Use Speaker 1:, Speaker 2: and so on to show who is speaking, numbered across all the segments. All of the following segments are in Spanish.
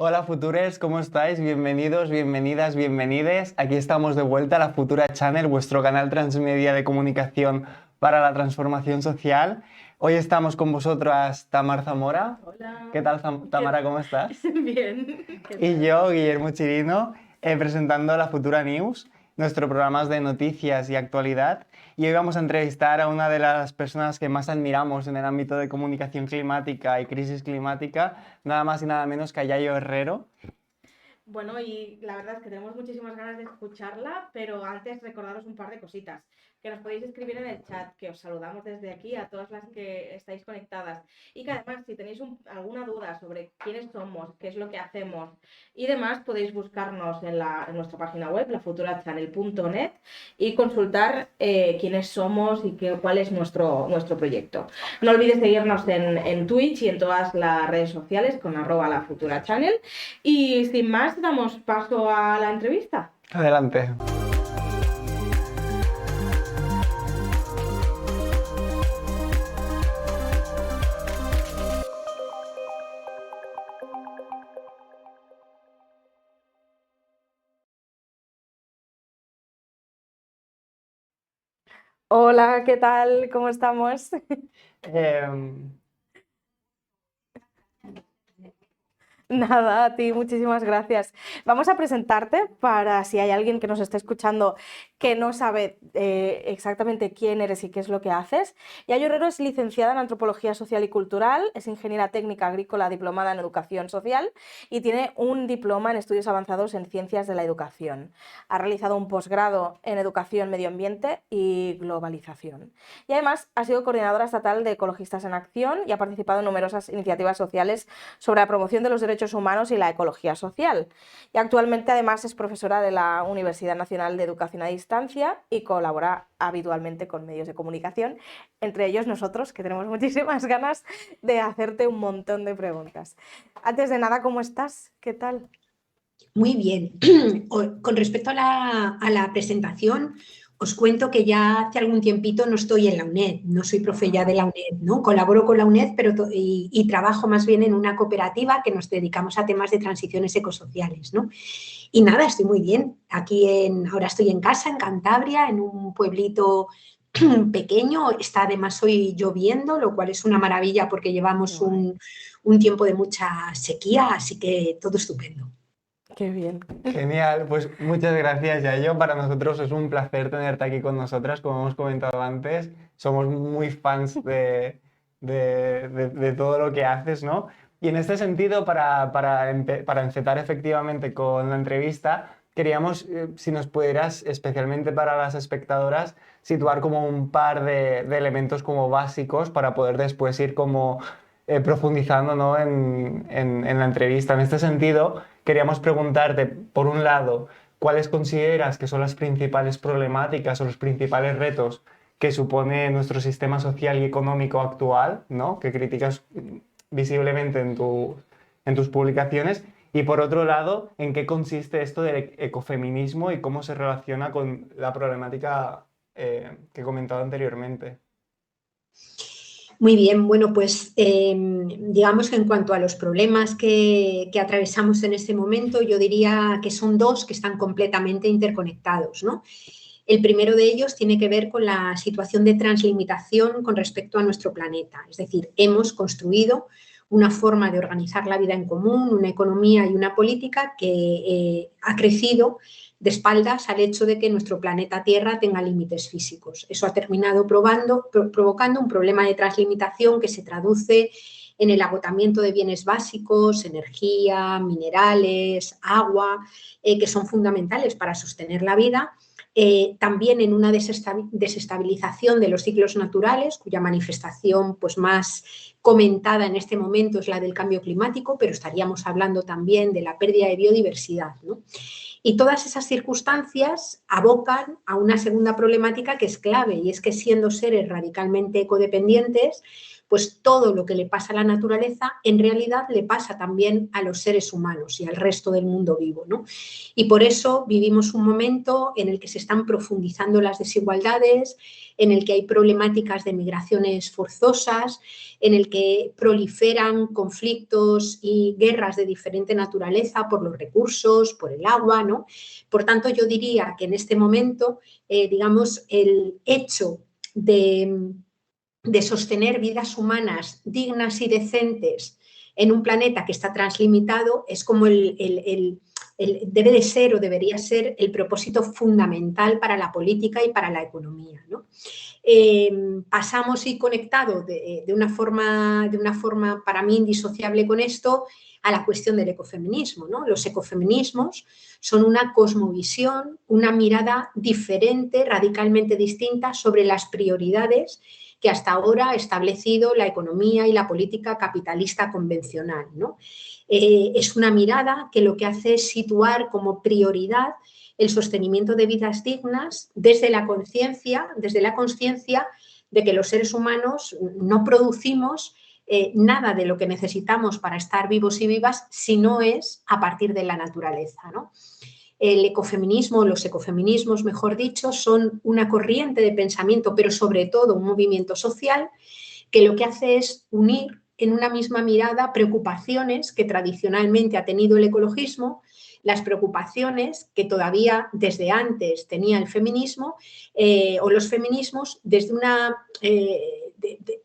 Speaker 1: Hola Futures, ¿cómo estáis? Bienvenidos, bienvenidas, bienvenides. Aquí estamos de vuelta a la Futura Channel, vuestro canal transmedia de comunicación para la transformación social. Hoy estamos con vosotras Tamar Zamora.
Speaker 2: Hola.
Speaker 1: ¿Qué tal,
Speaker 2: ¿Qué-
Speaker 1: Tamara? ¿Cómo estás?
Speaker 2: Bien. ¿Qué
Speaker 1: Y
Speaker 2: tal?
Speaker 1: yo, Guillermo Chirino, presentando la Futura News, nuestro programa de noticias y actualidad. Y hoy vamos a entrevistar a una de las personas que más admiramos en el ámbito de comunicación climática y crisis climática, nada más y nada menos que a Yayo Herrero.
Speaker 2: Bueno, y la verdad es que tenemos muchísimas ganas de escucharla, pero antes recordaros un par de cositas. Que nos podéis escribir en el chat, que os saludamos desde aquí a todas las que estáis conectadas. Y que además, si tenéis alguna duda sobre quiénes somos, qué es lo que hacemos y demás, podéis buscarnos en nuestra página web, lafuturachannel.net, y consultar quiénes somos y cuál es nuestro proyecto. No olvides seguirnos en Twitch y en todas las redes sociales con @lafuturachannel. Y sin más, damos paso a la entrevista.
Speaker 1: Adelante.
Speaker 2: Hola, ¿qué tal? ¿Cómo estamos?
Speaker 1: Em,
Speaker 2: Nada, a ti, muchísimas gracias. Vamos a presentarte para si hay alguien que nos esté escuchando que no sabe exactamente quién eres y qué es lo que haces. Yayo Herrero es licenciada en Antropología Social y Cultural, es ingeniera técnica agrícola diplomada en Educación Social y tiene un diploma en Estudios Avanzados en Ciencias de la Educación. Ha realizado un posgrado en Educación, Medio Ambiente y Globalización. Y además ha sido coordinadora estatal de Ecologistas en Acción y ha participado en numerosas iniciativas sociales sobre la promoción de los derechos humanos y la ecología social. Y actualmente además es profesora de la Universidad Nacional de Educación a Distancia y colabora habitualmente con medios de comunicación, entre ellos nosotros, que tenemos muchísimas ganas de hacerte un montón de preguntas. Antes de nada, ¿cómo estás? ¿Qué tal?
Speaker 3: Muy bien. Con respecto a la presentación, os cuento que ya hace algún tiempito no estoy en la UNED, no soy profe ya de la UNED, ¿no? Colaboro con la UNED y trabajo más bien en una cooperativa que nos dedicamos a temas de transiciones ecosociales, ¿no? Y nada, estoy muy bien. Ahora estoy en casa, en Cantabria, en un pueblito pequeño. Está además hoy lloviendo, lo cual es una maravilla porque llevamos un tiempo de mucha sequía, así que todo estupendo.
Speaker 2: Qué bien.
Speaker 1: Genial, pues muchas gracias, Yayo. Para nosotros es un placer tenerte aquí con nosotras, como hemos comentado antes. Somos muy fans de todo lo que haces, ¿no? Y en este sentido, para encetar efectivamente con la entrevista, queríamos, si nos pudieras, especialmente para las espectadoras, situar como un par de elementos como básicos para poder después ir como profundizando, ¿no? en la entrevista. En este sentido, queríamos preguntarte, por un lado, ¿cuáles consideras que son las principales problemáticas o los principales retos que supone nuestro sistema social y económico actual, ¿no? Que criticas visiblemente en tus publicaciones? Y por otro lado, ¿en qué consiste esto del ecofeminismo y cómo se relaciona con la problemática que he comentado anteriormente?
Speaker 3: Muy bien, bueno, pues digamos que en cuanto a los problemas que atravesamos en este momento, yo diría que son dos que están completamente interconectados, ¿no? El primero de ellos tiene que ver con la situación de translimitación con respecto a nuestro planeta. Es decir, hemos construido una forma de organizar la vida en común, una economía y una política que ha crecido de espaldas al hecho de que nuestro planeta Tierra tenga límites físicos. Eso ha terminado provocando un problema de translimitación que se traduce en el agotamiento de bienes básicos, energía, minerales, agua, que son fundamentales para sostener la vida. También en una desestabilización de los ciclos naturales, cuya manifestación pues, más comentada en este momento es la del cambio climático, pero estaríamos hablando también de la pérdida de biodiversidad, ¿no? Y todas esas circunstancias abocan a una segunda problemática que es clave, y es que siendo seres radicalmente ecodependientes, pues todo lo que le pasa a la naturaleza en realidad le pasa también a los seres humanos y al resto del mundo vivo, ¿no? Y por eso vivimos un momento en el que se están profundizando las desigualdades, en el que hay problemáticas de migraciones forzosas, en el que proliferan conflictos y guerras de diferente naturaleza por los recursos, por el agua, ¿no? Por tanto, yo diría que en este momento, digamos, el hecho de sostener vidas humanas dignas y decentes en un planeta que está translimitado es como debe de ser o debería ser el propósito fundamental para la política y para la economía, ¿no? Pasamos y conectado de una forma para mí indisociable con esto a la cuestión del ecofeminismo, ¿no? Los ecofeminismos son una cosmovisión, una mirada diferente, radicalmente distinta sobre las prioridades que hasta ahora ha establecido la economía y la política capitalista convencional, ¿no? Es una mirada que lo que hace es situar como prioridad el sostenimiento de vidas dignas desde la conciencia de que los seres humanos no producimos nada de lo que necesitamos para estar vivos y vivas si no es a partir de la naturaleza, ¿no? El ecofeminismo, los ecofeminismos, mejor dicho, son una corriente de pensamiento, pero sobre todo un movimiento social que lo que hace es unir en una misma mirada preocupaciones que tradicionalmente ha tenido el ecologismo, las preocupaciones que todavía desde antes tenía el feminismo o los feminismos desde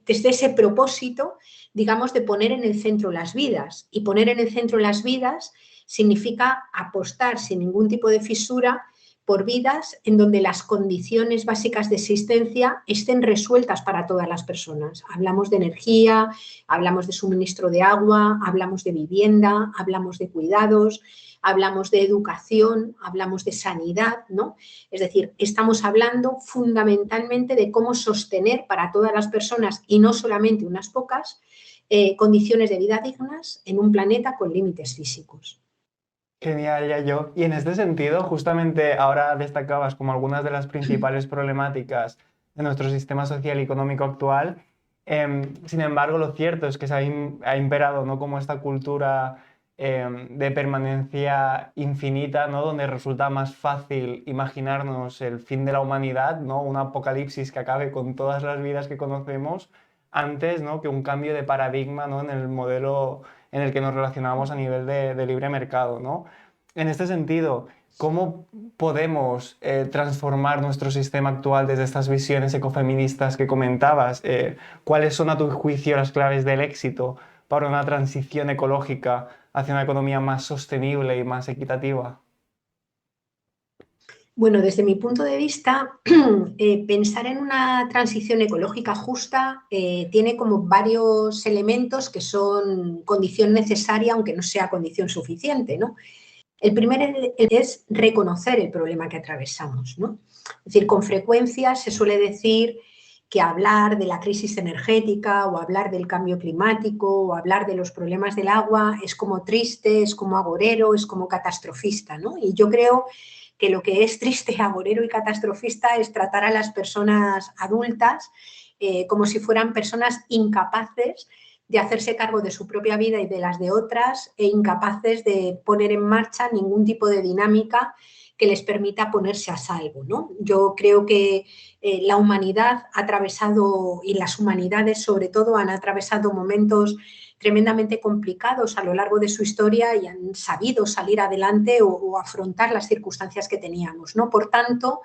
Speaker 3: ese propósito, digamos, de poner en el centro las vidas. Y poner en el centro las vidas significa apostar sin ningún tipo de fisura por vidas en donde las condiciones básicas de existencia estén resueltas para todas las personas. Hablamos de energía, hablamos de suministro de agua, hablamos de vivienda, hablamos de cuidados, hablamos de educación, hablamos de sanidad, ¿no? Es decir, estamos hablando fundamentalmente de cómo sostener para todas las personas y no solamente unas pocas condiciones de vida dignas en un planeta con límites físicos.
Speaker 1: Genial, Yayo. Y en este sentido, justamente ahora destacabas como algunas de las principales problemáticas de nuestro sistema social y económico actual. Sin embargo, lo cierto es que ha imperado, ¿no?, como esta cultura de permanencia infinita, ¿no?, donde resulta más fácil imaginarnos el fin de la humanidad, ¿no?, un apocalipsis que acabe con todas las vidas que conocemos antes, ¿no?, que un cambio de paradigma, ¿no?, en el modelo en el que nos relacionamos a nivel de libre mercado, ¿no? En este sentido, ¿cómo podemos transformar nuestro sistema actual desde estas visiones ecofeministas que comentabas? ¿Cuáles son, a tu juicio, las claves del éxito para una transición ecológica hacia una economía más sostenible y más equitativa?
Speaker 3: Bueno, desde mi punto de vista, pensar en una transición ecológica justa tiene como varios elementos que son condición necesaria, aunque no sea condición suficiente, ¿no? El primero es reconocer el problema que atravesamos, ¿no? Es decir, con frecuencia se suele decir que hablar de la crisis energética o hablar del cambio climático o hablar de los problemas del agua es como triste, es como agorero, es como catastrofista, ¿no? Y yo creo que lo que es triste, agorero y catastrofista es tratar a las personas adultas como si fueran personas incapaces de hacerse cargo de su propia vida y de las de otras e incapaces de poner en marcha ningún tipo de dinámica que les permita ponerse a salvo, ¿no? Yo creo que la humanidad ha atravesado, y las humanidades sobre todo, han atravesado momentos tremendamente complicados a lo largo de su historia y han sabido salir adelante o afrontar las circunstancias que teníamos, ¿no? Por tanto,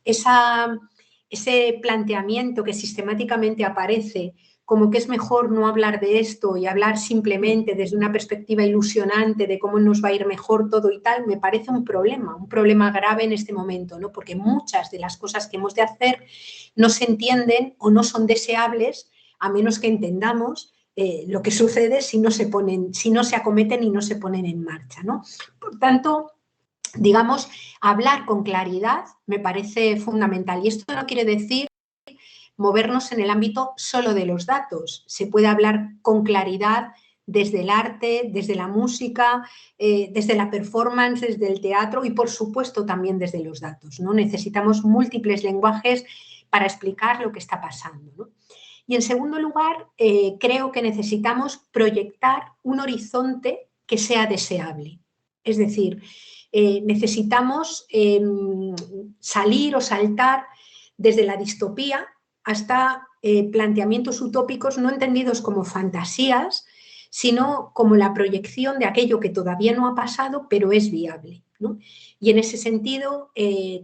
Speaker 3: ese planteamiento que sistemáticamente aparece como que es mejor no hablar de esto y hablar simplemente desde una perspectiva ilusionante de cómo nos va a ir mejor todo y tal, me parece un problema grave en este momento, ¿no? Porque muchas de las cosas que hemos de hacer no se entienden o no son deseables a menos que entendamos lo que sucede si no se acometen y no se ponen en marcha, ¿no? Por tanto, digamos, hablar con claridad me parece fundamental. Y esto no quiere decir movernos en el ámbito solo de los datos. Se puede hablar con claridad desde el arte, desde la música, desde la performance, desde el teatro y, por supuesto, también desde los datos, ¿no? Necesitamos múltiples lenguajes para explicar lo que está pasando, ¿no? Y en segundo lugar, creo que necesitamos proyectar un horizonte que sea deseable. Es decir, necesitamos salir o saltar desde la distopía hasta planteamientos utópicos no entendidos como fantasías, sino como la proyección de aquello que todavía no ha pasado, pero es viable, ¿no? Y en ese sentido,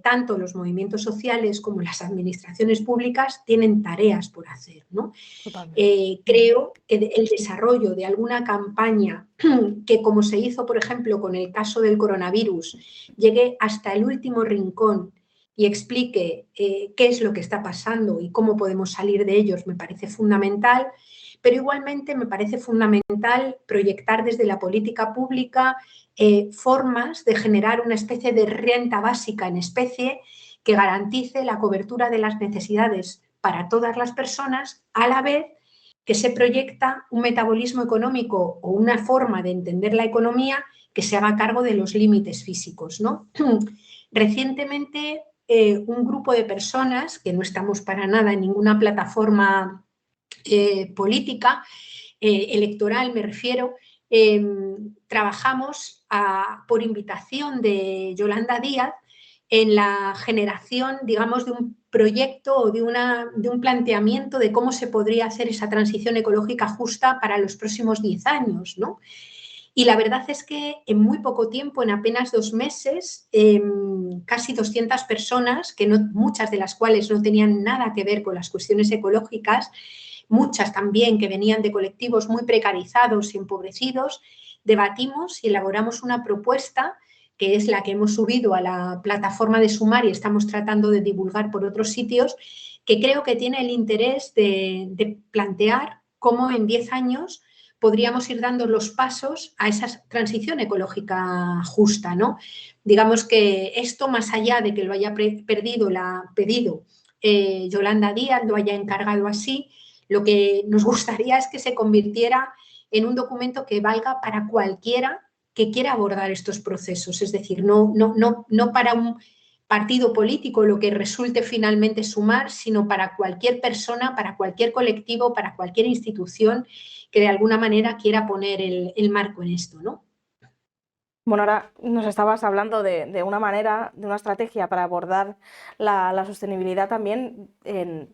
Speaker 3: tanto los movimientos sociales como las administraciones públicas tienen tareas por hacer, ¿no? Creo que el desarrollo de alguna campaña que, como se hizo, por ejemplo, con el caso del coronavirus, llegue hasta el último rincón y explique qué es lo que está pasando y cómo podemos salir de ellos, me parece fundamental, pero igualmente me parece fundamental proyectar desde la política pública formas de generar una especie de renta básica en especie que garantice la cobertura de las necesidades para todas las personas, a la vez que se proyecta un metabolismo económico o una forma de entender la economía que se haga cargo de los límites físicos, ¿no? Recientemente, un grupo de personas, que no estamos para nada en ninguna plataforma política, electoral me refiero, trabajamos por invitación de Yolanda Díaz en la generación, digamos, de un proyecto o de un planteamiento de cómo se podría hacer esa transición ecológica justa para los próximos 10 años, ¿no? Y la verdad es que en muy poco tiempo, en apenas 2 meses, casi 200 personas, que no, muchas de las cuales no tenían nada que ver con las cuestiones ecológicas, muchas también que venían de colectivos muy precarizados y empobrecidos, debatimos y elaboramos una propuesta que es la que hemos subido a la plataforma de Sumar y estamos tratando de divulgar por otros sitios, que creo que tiene el interés de plantear cómo en 10 años podríamos ir dando los pasos a esa transición ecológica justa, ¿no? Digamos que esto, más allá de que lo haya pedido Yolanda Díaz, lo haya encargado así, lo que nos gustaría es que se convirtiera en un documento que valga para cualquiera que quiera abordar estos procesos, es decir, no para un partido político lo que resulte finalmente Sumar, sino para cualquier persona, para cualquier colectivo, para cualquier institución que de alguna manera quiera poner el marco en esto, ¿no?
Speaker 2: Bueno, ahora nos estabas hablando de una manera, de una estrategia para abordar la sostenibilidad también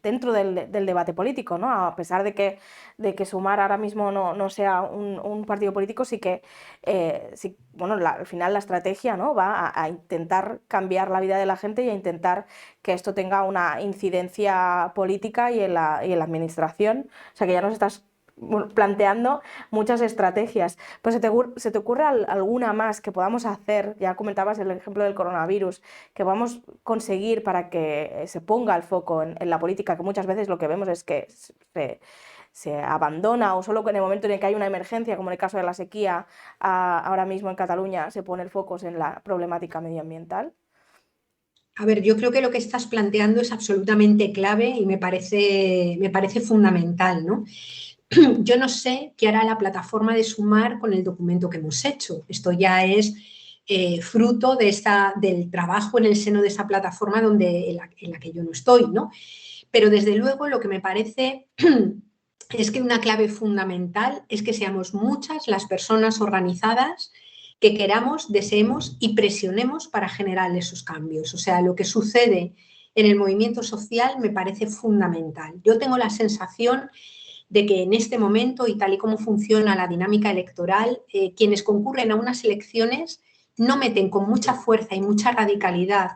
Speaker 2: dentro del debate político, ¿no? A pesar de que Sumar ahora mismo no sea un partido político, sí que, bueno, al final la estrategia, ¿no? va a intentar cambiar la vida de la gente y a intentar que esto tenga una incidencia política y en la administración. O sea, que ya nos estás planteando muchas estrategias. Pues ¿se te ocurre alguna más que podamos hacer? Ya comentabas el ejemplo del coronavirus, que vamos a conseguir para que se ponga el foco en la política, que muchas veces lo que vemos es que se abandona, o solo en el momento en el que hay una emergencia, como en el caso de la sequía, ahora mismo en Cataluña se pone el foco en la problemática medioambiental.
Speaker 3: A ver, yo creo que lo que estás planteando es absolutamente clave y me parece fundamental, ¿no? Yo no sé qué hará la plataforma de Sumar con el documento que hemos hecho. Esto ya es fruto del trabajo en el seno de esa plataforma en la que yo no estoy, ¿no? Pero desde luego lo que me parece es que una clave fundamental es que seamos muchas las personas organizadas que queramos, deseemos y presionemos para generar esos cambios. O sea, lo que sucede en el movimiento social me parece fundamental. Yo tengo la sensación de que en este momento, y tal y como funciona la dinámica electoral, quienes concurren a unas elecciones no meten con mucha fuerza y mucha radicalidad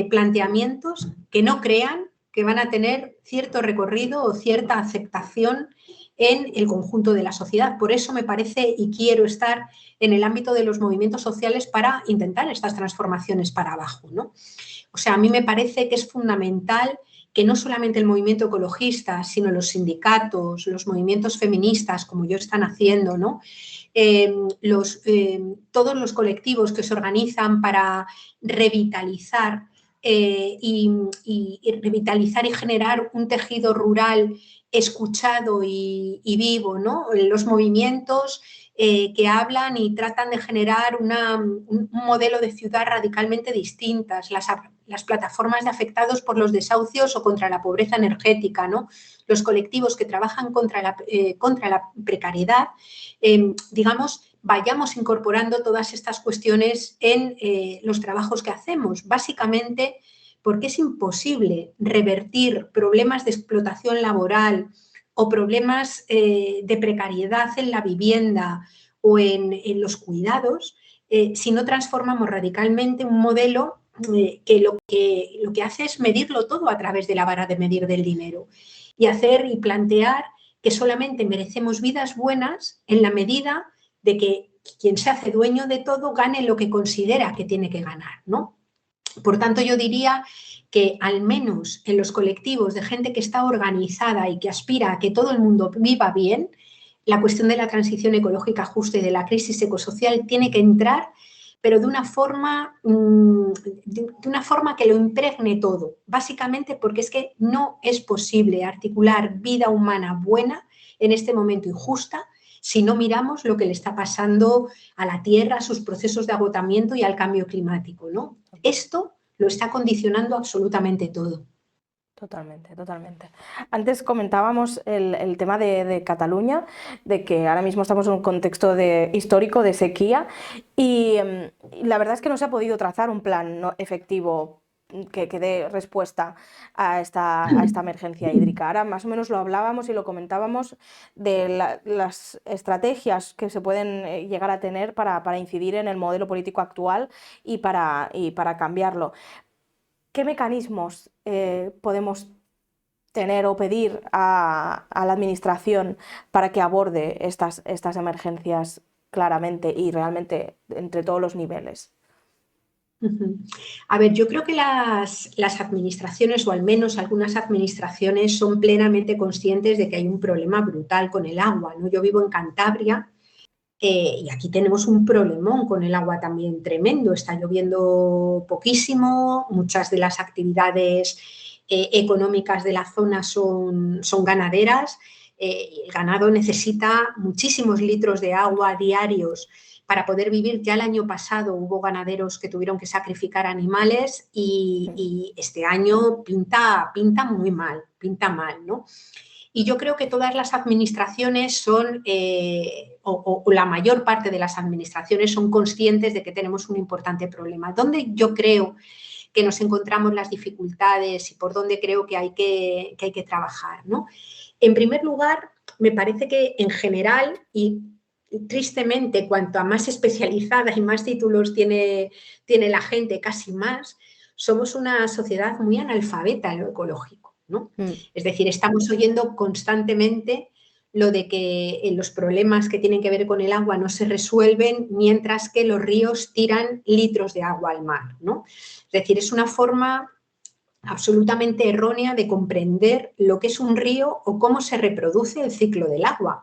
Speaker 3: planteamientos que no crean que van a tener cierto recorrido o cierta aceptación en el conjunto de la sociedad. Por eso me parece y quiero estar en el ámbito de los movimientos sociales para intentar estas transformaciones para abajo, ¿no? O sea, a mí me parece que es fundamental que no solamente el movimiento ecologista, sino los sindicatos, los movimientos feministas, como yo están haciendo, ¿no? Todos los colectivos que se organizan para revitalizar revitalizar y generar un tejido rural escuchado y vivo, ¿no? Los movimientos que hablan y tratan de generar un modelo de ciudad radicalmente distintas, las plataformas de afectados por los desahucios o contra la pobreza energética, ¿no? Los colectivos que trabajan contra la precariedad, digamos, vayamos incorporando todas estas cuestiones en los trabajos que hacemos, básicamente porque es imposible revertir problemas de explotación laboral o problemas de precariedad en la vivienda o en los cuidados si no transformamos radicalmente un modelo que lo que hace es medirlo todo a través de la vara de medir del dinero y hacer y plantear que solamente merecemos vidas buenas en la medida de que quien se hace dueño de todo gane lo que considera que tiene que ganar, ¿no? Por tanto, yo diría que al menos en los colectivos de gente que está organizada y que aspira a que todo el mundo viva bien, la cuestión de la transición ecológica justa y de la crisis ecosocial tiene que entrar, pero de una forma que lo impregne todo, básicamente porque es que no es posible articular vida humana buena en este momento y justa si no miramos lo que le está pasando a la Tierra, a sus procesos de agotamiento y al cambio climático, ¿no? Esto lo está condicionando absolutamente todo.
Speaker 2: Totalmente, totalmente. Antes comentábamos el tema de Cataluña, de que ahora mismo estamos en un contexto histórico de sequía y la verdad es que no se ha podido trazar un plan efectivo que dé respuesta a esta emergencia hídrica. Ahora más o menos lo hablábamos y lo comentábamos de las estrategias que se pueden llegar a tener para incidir en el modelo político actual y para cambiarlo. ¿Qué mecanismos podemos tener o pedir a la Administración para que aborde estas emergencias claramente y realmente entre todos los niveles?
Speaker 3: A ver, yo creo que las administraciones, o al menos algunas administraciones, son plenamente conscientes de que hay un problema brutal con el agua, ¿no? Yo vivo en Cantabria y aquí tenemos un problemón con el agua también tremendo. Está lloviendo poquísimo, muchas de las actividades económicas de la zona son ganaderas. El ganado necesita muchísimos litros de agua diarios para poder vivir. Ya el año pasado hubo ganaderos que tuvieron que sacrificar animales y este año pinta muy mal, pinta mal, ¿no? Y yo creo que todas las administraciones son, o la mayor parte de las administraciones son conscientes de que tenemos un importante problema. ¿Dónde yo creo que nos encontramos las dificultades y por dónde creo que hay que trabajar, ¿no? En primer lugar, me parece que en general, y tristemente, cuanto a más especializada y más títulos tiene la gente, casi más, somos una sociedad muy analfabeta en lo ecológico, ¿no? Es decir, estamos oyendo constantemente lo de que los problemas que tienen que ver con el agua no se resuelven mientras que los ríos tiran litros de agua al mar, ¿no? Es decir, es una forma absolutamente errónea de comprender lo que es un río o cómo se reproduce el ciclo del agua.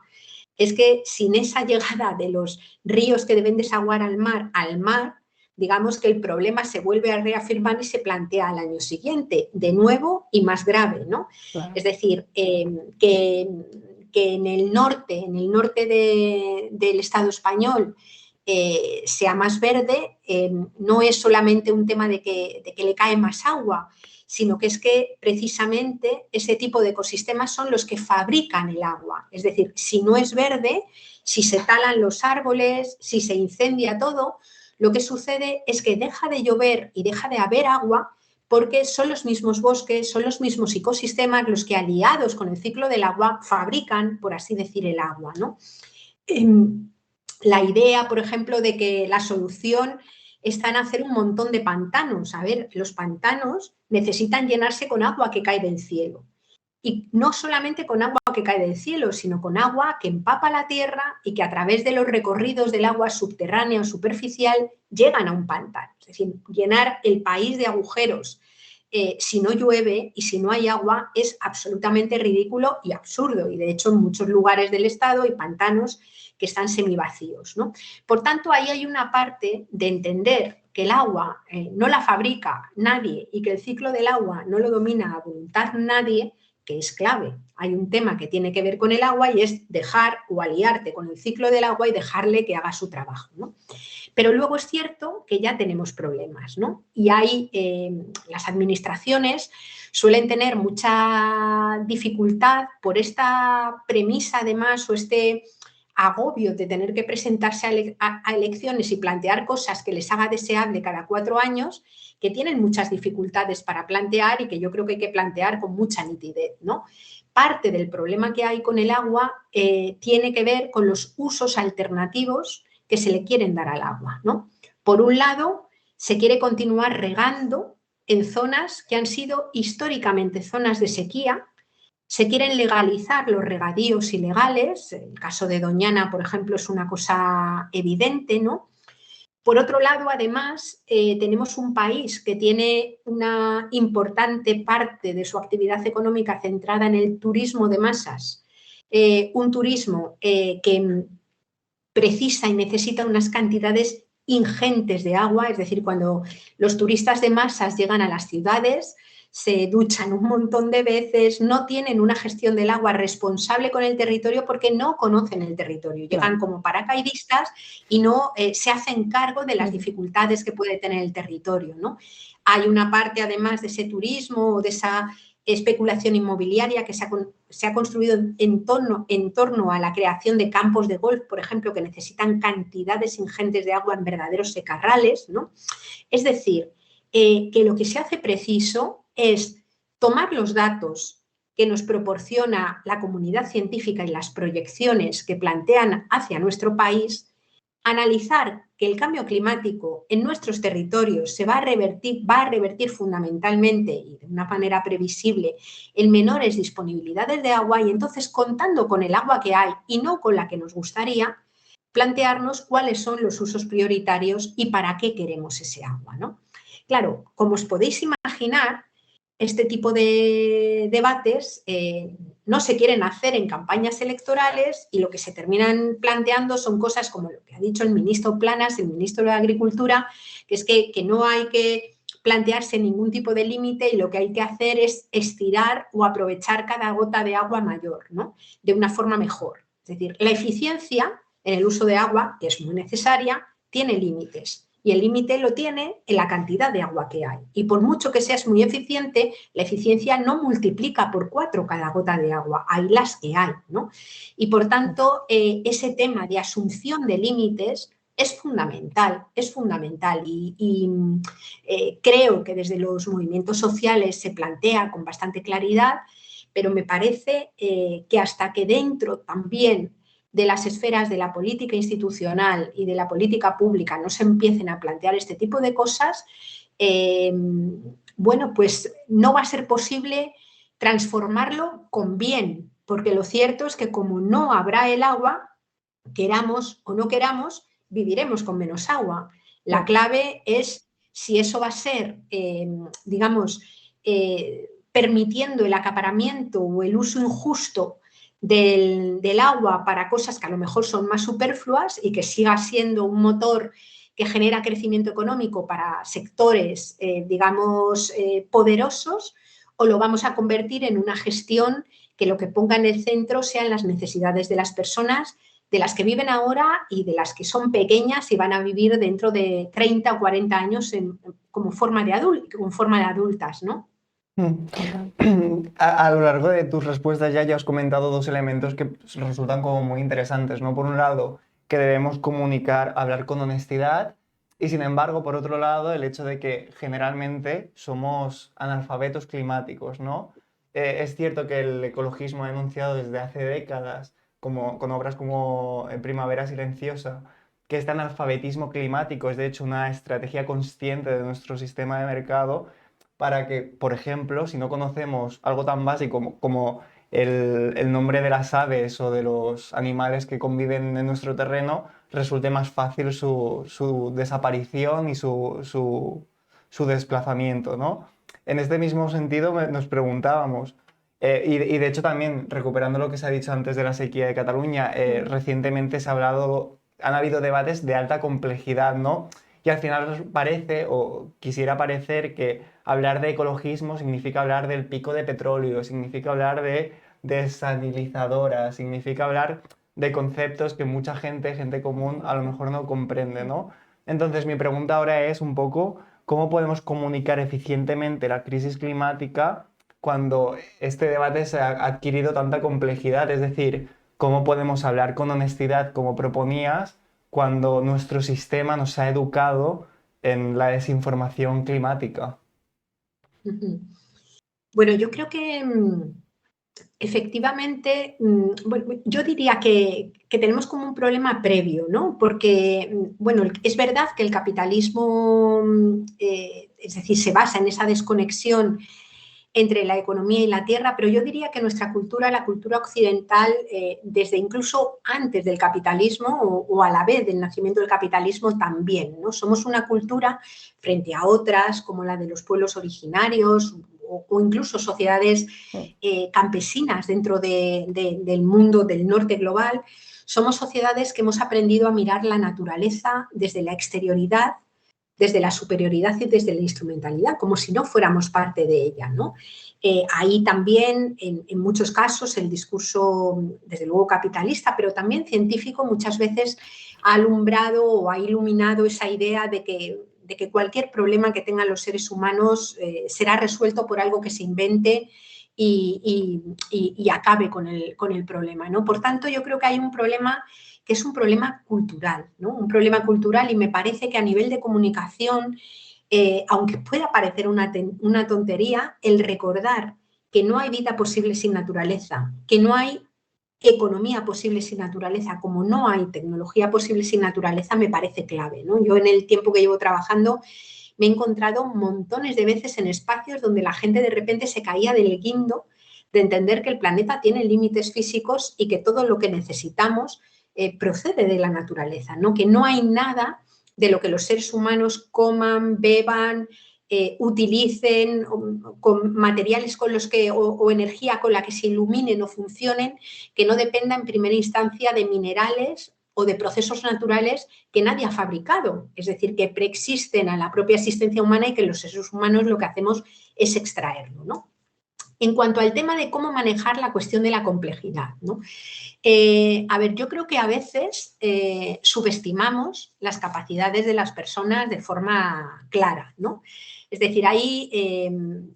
Speaker 3: Es que sin esa llegada de los ríos que deben desaguar al mar, digamos que el problema se vuelve a reafirmar y se plantea al año siguiente, de nuevo y más grave, ¿no? Claro. Es decir, que en el norte del Estado español sea más verde, no es solamente un tema de que le cae más agua, sino que es que precisamente ese tipo de ecosistemas son los que fabrican el agua. Es decir, si no es verde, si se talan los árboles, si se incendia todo, lo que sucede es que deja de llover y deja de haber agua porque son los mismos bosques, son los mismos ecosistemas los que, aliados con el ciclo del agua, fabrican, por así decir, el agua, ¿no? La idea, por ejemplo, de que la solución está en hacer un montón de pantanos. A ver, los pantanos necesitan llenarse con agua que cae del cielo. Y no solamente con agua que cae del cielo, sino con agua que empapa la tierra y que a través de los recorridos del agua subterránea o superficial llegan a un pantano. Es decir, llenar el país de agujeros si no llueve y si no hay agua es absolutamente ridículo y absurdo. Y de hecho en muchos lugares del estado hay pantanos que están semivacíos, ¿no? Por tanto, ahí hay una parte de entender que el agua no la fabrica nadie y que el ciclo del agua no lo domina a voluntad nadie, que es clave. Hay un tema que tiene que ver con el agua y es dejar o aliarte con el ciclo del agua y dejarle que haga su trabajo, ¿no? Pero luego es cierto que ya tenemos problemas, ¿no? Y las administraciones suelen tener mucha dificultad por esta premisa, además, o este agobio de tener que presentarse a elecciones y plantear cosas que les haga deseable cada 4 años, que tienen muchas dificultades para plantear y que yo creo que hay que plantear con mucha nitidez, ¿no? Parte del problema que hay con el agua tiene que ver con los usos alternativos que se le quieren dar al agua, ¿no? Por un lado, se quiere continuar regando en zonas que han sido históricamente zonas de sequía. Se quieren legalizar los regadíos ilegales. El caso de Doñana, por ejemplo, es una cosa evidente, ¿no? Por otro lado, además, tenemos un país que tiene una importante parte de su actividad económica centrada en el turismo de masas, un turismo que precisa y necesita unas cantidades ingentes de agua, es decir, cuando los turistas de masas llegan a las ciudades, se duchan un montón de veces, no tienen una gestión del agua responsable con el territorio porque no conocen el territorio, llegan como paracaidistas y no se hacen cargo de las dificultades que puede tener el territorio, ¿no? Hay una parte, además, de ese turismo o de esa especulación inmobiliaria que se ha construido en torno a la creación de campos de golf, por ejemplo, que necesitan cantidades ingentes de agua en verdaderos secarrales, ¿no? Es decir, que lo que se hace preciso es tomar los datos que nos proporciona la comunidad científica y las proyecciones que plantean hacia nuestro país, analizar que el cambio climático en nuestros territorios va a revertir fundamentalmente y de una manera previsible en menores disponibilidades de agua, y entonces, contando con el agua que hay y no con la que nos gustaría, plantearnos cuáles son los usos prioritarios y para qué queremos ese agua, ¿no? Claro, como os podéis imaginar, este tipo de debates no se quieren hacer en campañas electorales y lo que se terminan planteando son cosas como lo que ha dicho el ministro Planas, el ministro de Agricultura, que es que no hay que plantearse ningún tipo de límite y lo que hay que hacer es estirar o aprovechar cada gota de agua mayor, ¿no? De una forma mejor. Es decir, la eficiencia en el uso de agua, que es muy necesaria, tiene límites. Y el límite lo tiene en la cantidad de agua que hay. Y por mucho que seas muy eficiente, la eficiencia no multiplica por 4 cada gota de agua. Hay las que hay, ¿no? Y por tanto, ese tema de asunción de límites es fundamental, es fundamental. Y creo que desde los movimientos sociales se plantea con bastante claridad, pero me parece que hasta que dentro también de las esferas de la política institucional y de la política pública no se empiecen a plantear este tipo de cosas, bueno, pues no va a ser posible transformarlo con bien, porque lo cierto es que como no habrá el agua, queramos o no queramos, viviremos con menos agua. La clave es si eso va a ser, digamos, permitiendo el acaparamiento o el uso injusto del agua para cosas que a lo mejor son más superfluas y que siga siendo un motor que genera crecimiento económico para sectores, digamos, poderosos, o lo vamos a convertir en una gestión que lo que ponga en el centro sean las necesidades de las personas, de las que viven ahora y de las que son pequeñas y van a vivir dentro de 30 o 40 años como forma de adultas, ¿no?
Speaker 1: A lo largo de tus respuestas ya has comentado dos elementos que resultan como muy interesantes, ¿no? Por un lado, que debemos comunicar, hablar con honestidad, y sin embargo, por otro lado, el hecho de que generalmente somos analfabetos climáticos, ¿no? Es cierto que el ecologismo ha denunciado desde hace décadas, con obras como Primavera Silenciosa, que este analfabetismo climático es de hecho una estrategia consciente de nuestro sistema de mercado para que, por ejemplo, si no conocemos algo tan básico como el nombre de las aves o de los animales que conviven en nuestro terreno, resulte más fácil su desaparición y su desplazamiento, ¿no? En este mismo sentido nos preguntábamos, y de hecho también, recuperando lo que se ha dicho antes de la sequía de Cataluña, recientemente han habido debates de alta complejidad, ¿no? Y al final parece, o quisiera parecer, que hablar de ecologismo significa hablar del pico de petróleo, significa hablar de desalinizadora, significa hablar de conceptos que mucha gente, gente común, a lo mejor no comprende, ¿no? Entonces, mi pregunta ahora es un poco, ¿cómo podemos comunicar eficientemente la crisis climática cuando este debate se ha adquirido tanta complejidad? Es decir, ¿cómo podemos hablar con honestidad, como proponías, cuando nuestro sistema nos ha educado en la desinformación climática?
Speaker 3: Ujú. Bueno, yo creo que efectivamente, bueno, yo diría que tenemos como un problema previo, ¿no? Porque, bueno, es verdad que el capitalismo, es decir, se basa en esa desconexión entre la economía y la tierra, pero yo diría que nuestra cultura, la cultura occidental, desde incluso antes del capitalismo o a la vez del nacimiento del capitalismo también, ¿no? Somos una cultura frente a otras, como la de los pueblos originarios o incluso sociedades campesinas dentro del mundo del norte global. Somos sociedades que hemos aprendido a mirar la naturaleza desde la exterioridad, desde la superioridad y desde la instrumentalidad, como si no fuéramos parte de ella, ¿no? Ahí también, en muchos casos, el discurso, desde luego capitalista, pero también científico, muchas veces ha alumbrado o ha iluminado esa idea de que cualquier problema que tengan los seres humanos será resuelto por algo que se invente y acabe con el problema, ¿no? Por tanto, yo creo que hay un problema que es un problema cultural, ¿no? Un problema cultural, y me parece que a nivel de comunicación, aunque pueda parecer una tontería, el recordar que no hay vida posible sin naturaleza, que no hay economía posible sin naturaleza, como no hay tecnología posible sin naturaleza, me parece clave, ¿no? Yo en el tiempo que llevo trabajando me he encontrado montones de veces en espacios donde la gente de repente se caía del guindo de entender que el planeta tiene límites físicos y que todo lo que necesitamos procede de la naturaleza, ¿no? Que no hay nada de lo que los seres humanos coman, beban, utilicen, con materiales con los que, o energía con la que se iluminen o funcionen, que no dependa en primera instancia de minerales o de procesos naturales que nadie ha fabricado, es decir, que preexisten a la propia existencia humana y que los seres humanos lo que hacemos es extraerlo, ¿no? En cuanto al tema de cómo manejar la cuestión de la complejidad, ¿no? A ver, yo creo que a veces subestimamos las capacidades de las personas de forma clara, ¿no? Es decir, ahí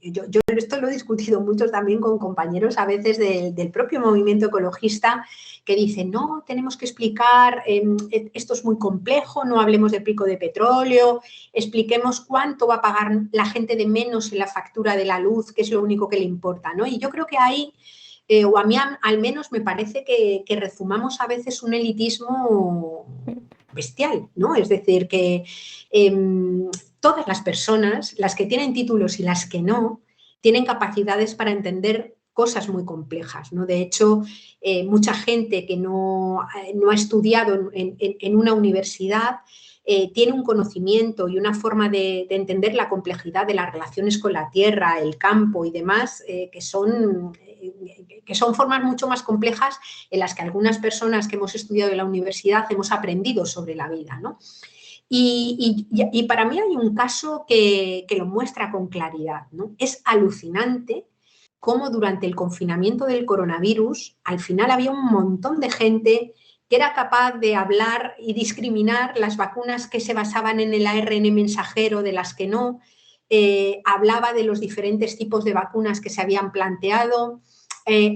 Speaker 3: yo esto lo he discutido mucho también con compañeros a veces del propio movimiento ecologista que dicen, no, tenemos que explicar, esto es muy complejo, no hablemos del pico de petróleo, expliquemos cuánto va a pagar la gente de menos en la factura de la luz, que es lo único que le importa, ¿no? Y yo creo que ahí o a mí al menos me parece que rezumamos a veces un elitismo bestial, ¿no? Es decir, que todas las personas, las que tienen títulos y las que no, tienen capacidades para entender cosas muy complejas, ¿no? De hecho, mucha gente que no ha estudiado en una universidad tiene un conocimiento y una forma de entender la complejidad de las relaciones con la tierra, el campo y demás, que son formas mucho más complejas en las que algunas personas que hemos estudiado en la universidad hemos aprendido sobre la vida, ¿no? Y para mí hay un caso que lo muestra con claridad, ¿no? Es alucinante cómo durante el confinamiento del coronavirus, al final había un montón de gente que era capaz de hablar y discriminar las vacunas que se basaban en el ARN mensajero de las que no, hablaba de los diferentes tipos de vacunas que se habían planteado,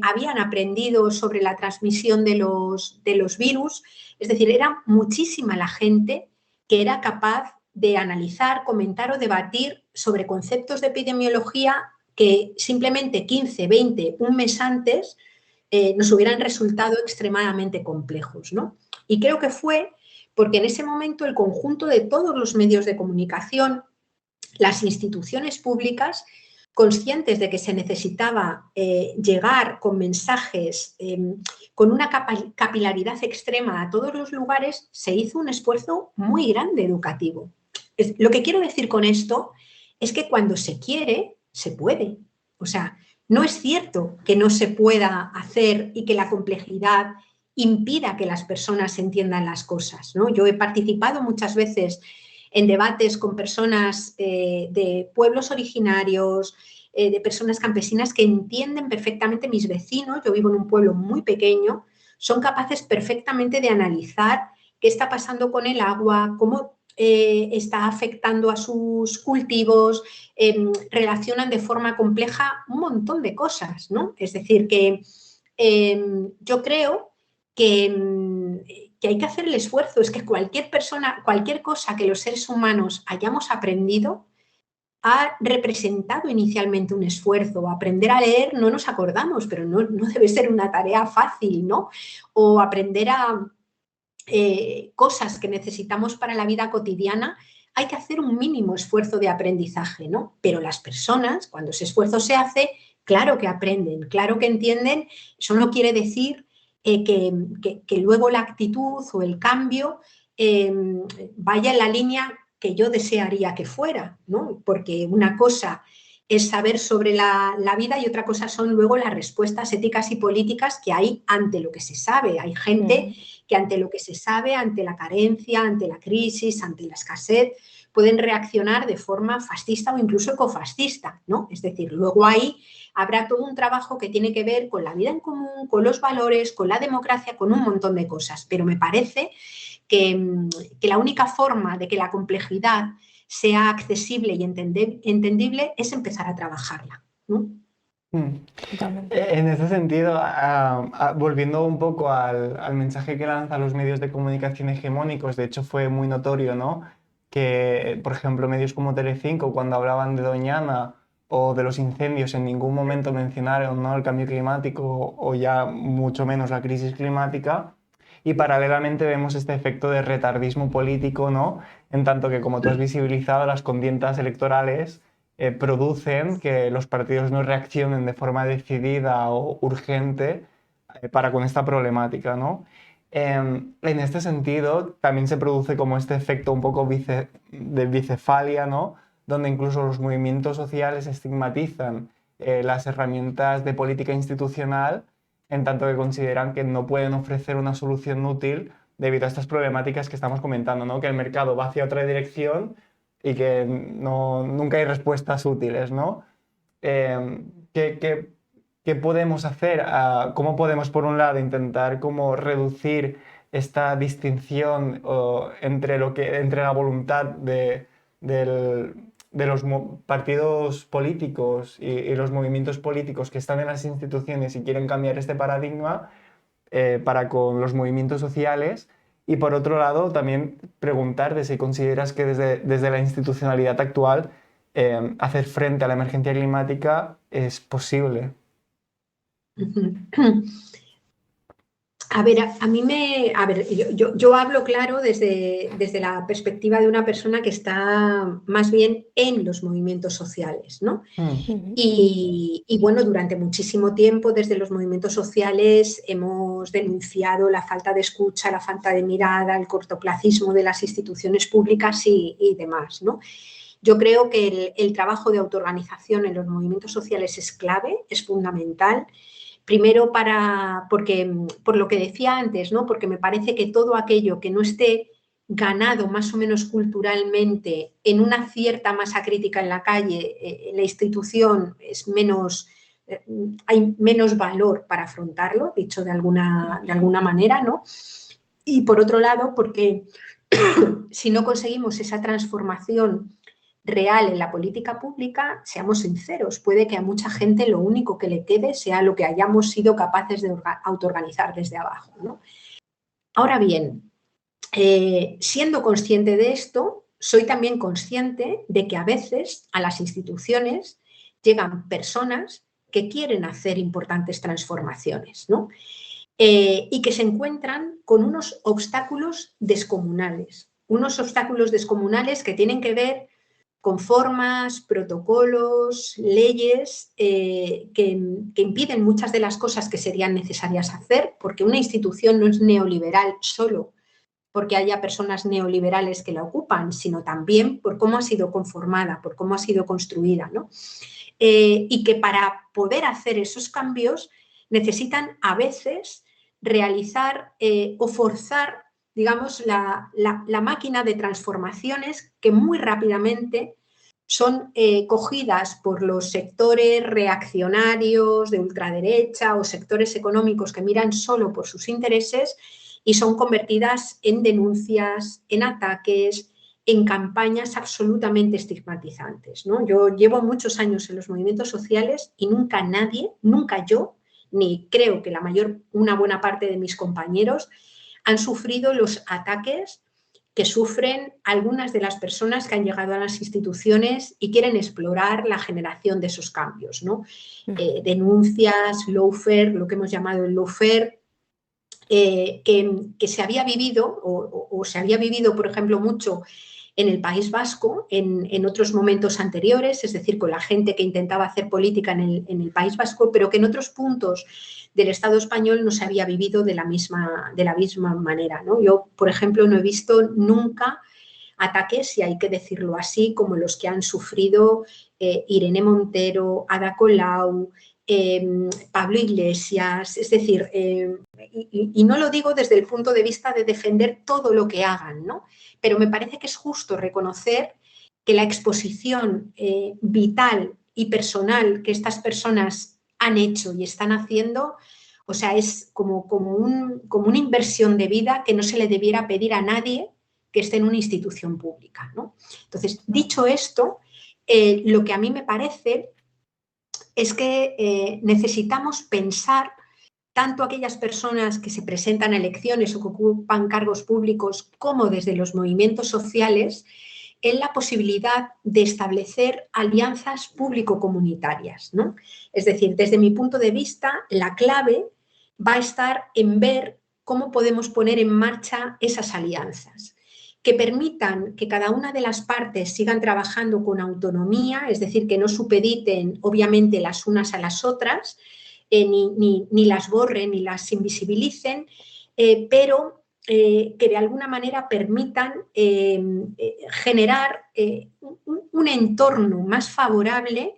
Speaker 3: habían aprendido sobre la transmisión de los virus, es decir, era muchísima la gente que era capaz de analizar, comentar o debatir sobre conceptos de epidemiología que simplemente 15, 20, un mes antes nos hubieran resultado extremadamente complejos, ¿no? Y creo que fue porque en ese momento el conjunto de todos los medios de comunicación, las instituciones públicas, conscientes de que se necesitaba llegar con mensajes con una capilaridad extrema a todos los lugares, se hizo un esfuerzo muy grande educativo. Lo que quiero decir con esto es que cuando se quiere, se puede. O sea, no es cierto que no se pueda hacer y que la complejidad impida que las personas entiendan las cosas, ¿no? Yo he participado muchas veces en debates con personas de pueblos originarios, de personas campesinas que entienden perfectamente, mis vecinos, yo vivo en un pueblo muy pequeño, son capaces perfectamente de analizar qué está pasando con el agua, cómo está afectando a sus cultivos, relacionan de forma compleja un montón de cosas, ¿no? Es decir, que yo creo que hay que hacer el esfuerzo, es que cualquier persona, cualquier cosa que los seres humanos hayamos aprendido, ha representado inicialmente un esfuerzo. Aprender a leer no nos acordamos, pero no debe ser una tarea fácil, ¿no? O aprender a cosas que necesitamos para la vida cotidiana, hay que hacer un mínimo esfuerzo de aprendizaje, ¿no? Pero las personas, cuando ese esfuerzo se hace, claro que aprenden, claro que entienden. Eso no quiere decir que luego la actitud o el cambio vaya en la línea que yo desearía que fuera, ¿no? Porque una cosa es saber sobre la vida y otra cosa son luego las respuestas éticas y políticas que hay ante lo que se sabe. Hay gente que ante lo que se sabe, ante la carencia, ante la crisis, ante la escasez, pueden reaccionar de forma fascista o incluso ecofascista, ¿no? Es decir, luego ahí habrá todo un trabajo que tiene que ver con la vida en común, con los valores, con la democracia, con un montón de cosas. Pero me parece que la única forma de que la complejidad sea accesible y entendible es empezar a trabajarla, ¿no?
Speaker 1: En ese sentido, volviendo un poco al mensaje que lanzan los medios de comunicación hegemónicos, de hecho fue muy notorio, ¿no? Que, por ejemplo, medios como Telecinco, cuando hablaban de Doñana o de los incendios, en ningún momento mencionaron, ¿no?, el cambio climático o ya mucho menos la crisis climática. Y paralelamente vemos este efecto de retardismo político, ¿no? En tanto que, como tú has visibilizado, las contiendas electorales producen que los partidos no reaccionen de forma decidida o urgente para con esta problemática, ¿no? En este sentido, también se produce como este efecto un poco de bicefalia, ¿no? Donde incluso los movimientos sociales estigmatizan las herramientas de política institucional, en tanto que consideran que no pueden ofrecer una solución útil debido a estas problemáticas que estamos comentando, ¿no? Que el mercado va hacia otra dirección y que nunca hay respuestas útiles, ¿no? ¿Qué podemos hacer? ¿Cómo podemos, por un lado, intentar como reducir esta distinción entre la voluntad de los partidos políticos y los movimientos políticos que están en las instituciones y quieren cambiar este paradigma para con los movimientos sociales? Y por otro lado, también preguntarte si consideras que desde la institucionalidad actual hacer frente a la emergencia climática es posible.
Speaker 3: A ver, yo hablo, claro, desde la perspectiva de una persona que está más bien en los movimientos sociales, ¿no? Y bueno, durante muchísimo tiempo desde los movimientos sociales hemos denunciado la falta de escucha, la falta de mirada, el cortoplacismo de las instituciones públicas y demás, ¿no? Yo creo que el trabajo de autoorganización en los movimientos sociales es clave, es fundamental. Primero por lo que decía antes, ¿no? Porque me parece que todo aquello que no esté ganado más o menos culturalmente en una cierta masa crítica en la calle, en la institución hay menos valor para afrontarlo, dicho de alguna manera, ¿no? Y por otro lado, porque si no conseguimos esa transformación real en la política pública, seamos sinceros, puede que a mucha gente lo único que le quede sea lo que hayamos sido capaces de autoorganizar desde abajo, ¿no? Ahora bien, siendo consciente de esto, soy también consciente de que a veces a las instituciones llegan personas que quieren hacer importantes transformaciones, ¿no? Y que se encuentran con unos obstáculos descomunales que tienen que ver con formas, protocolos, leyes que impiden muchas de las cosas que serían necesarias hacer, porque una institución no es neoliberal solo porque haya personas neoliberales que la ocupan, sino también por cómo ha sido conformada, por cómo ha sido construida, ¿no? Y que para poder hacer esos cambios necesitan a veces realizar o forzar digamos, la máquina de transformaciones que muy rápidamente son cogidas por los sectores reaccionarios de ultraderecha o sectores económicos que miran solo por sus intereses y son convertidas en denuncias, en ataques, en campañas absolutamente estigmatizantes, ¿no? Yo llevo muchos años en los movimientos sociales y nunca nadie, nunca yo, ni creo que una buena parte de mis compañeros han sufrido los ataques que sufren algunas de las personas que han llegado a las instituciones y quieren explorar la generación de esos cambios, ¿no? Denuncias, lawfare, lo que hemos llamado el lawfare, que se había vivido o se había vivido, por ejemplo, mucho en el País Vasco en otros momentos anteriores, es decir, con la gente que intentaba hacer política en el País Vasco, pero que en otros puntos del Estado español no se había vivido de la misma manera, ¿no? Yo, por ejemplo, no he visto nunca ataques, si hay que decirlo así, como los que han sufrido Irene Montero, Ada Colau, Pablo Iglesias, es decir, y no lo digo desde el punto de vista de defender todo lo que hagan, ¿no? Pero me parece que es justo reconocer que la exposición vital y personal que estas personas han hecho y están haciendo, o sea, es como una inversión de vida que no se le debiera pedir a nadie que esté en una institución pública, ¿no? Entonces, dicho esto, lo que a mí me parece es que necesitamos pensar tanto aquellas personas que se presentan a elecciones o que ocupan cargos públicos como desde los movimientos sociales en la posibilidad de establecer alianzas público-comunitarias, ¿no? Es decir, desde mi punto de vista, la clave va a estar en ver cómo podemos poner en marcha esas alianzas que permitan que cada una de las partes sigan trabajando con autonomía, es decir, que no supediten obviamente las unas a las otras, ni las borren ni las invisibilicen, pero que de alguna manera permitan generar un entorno más favorable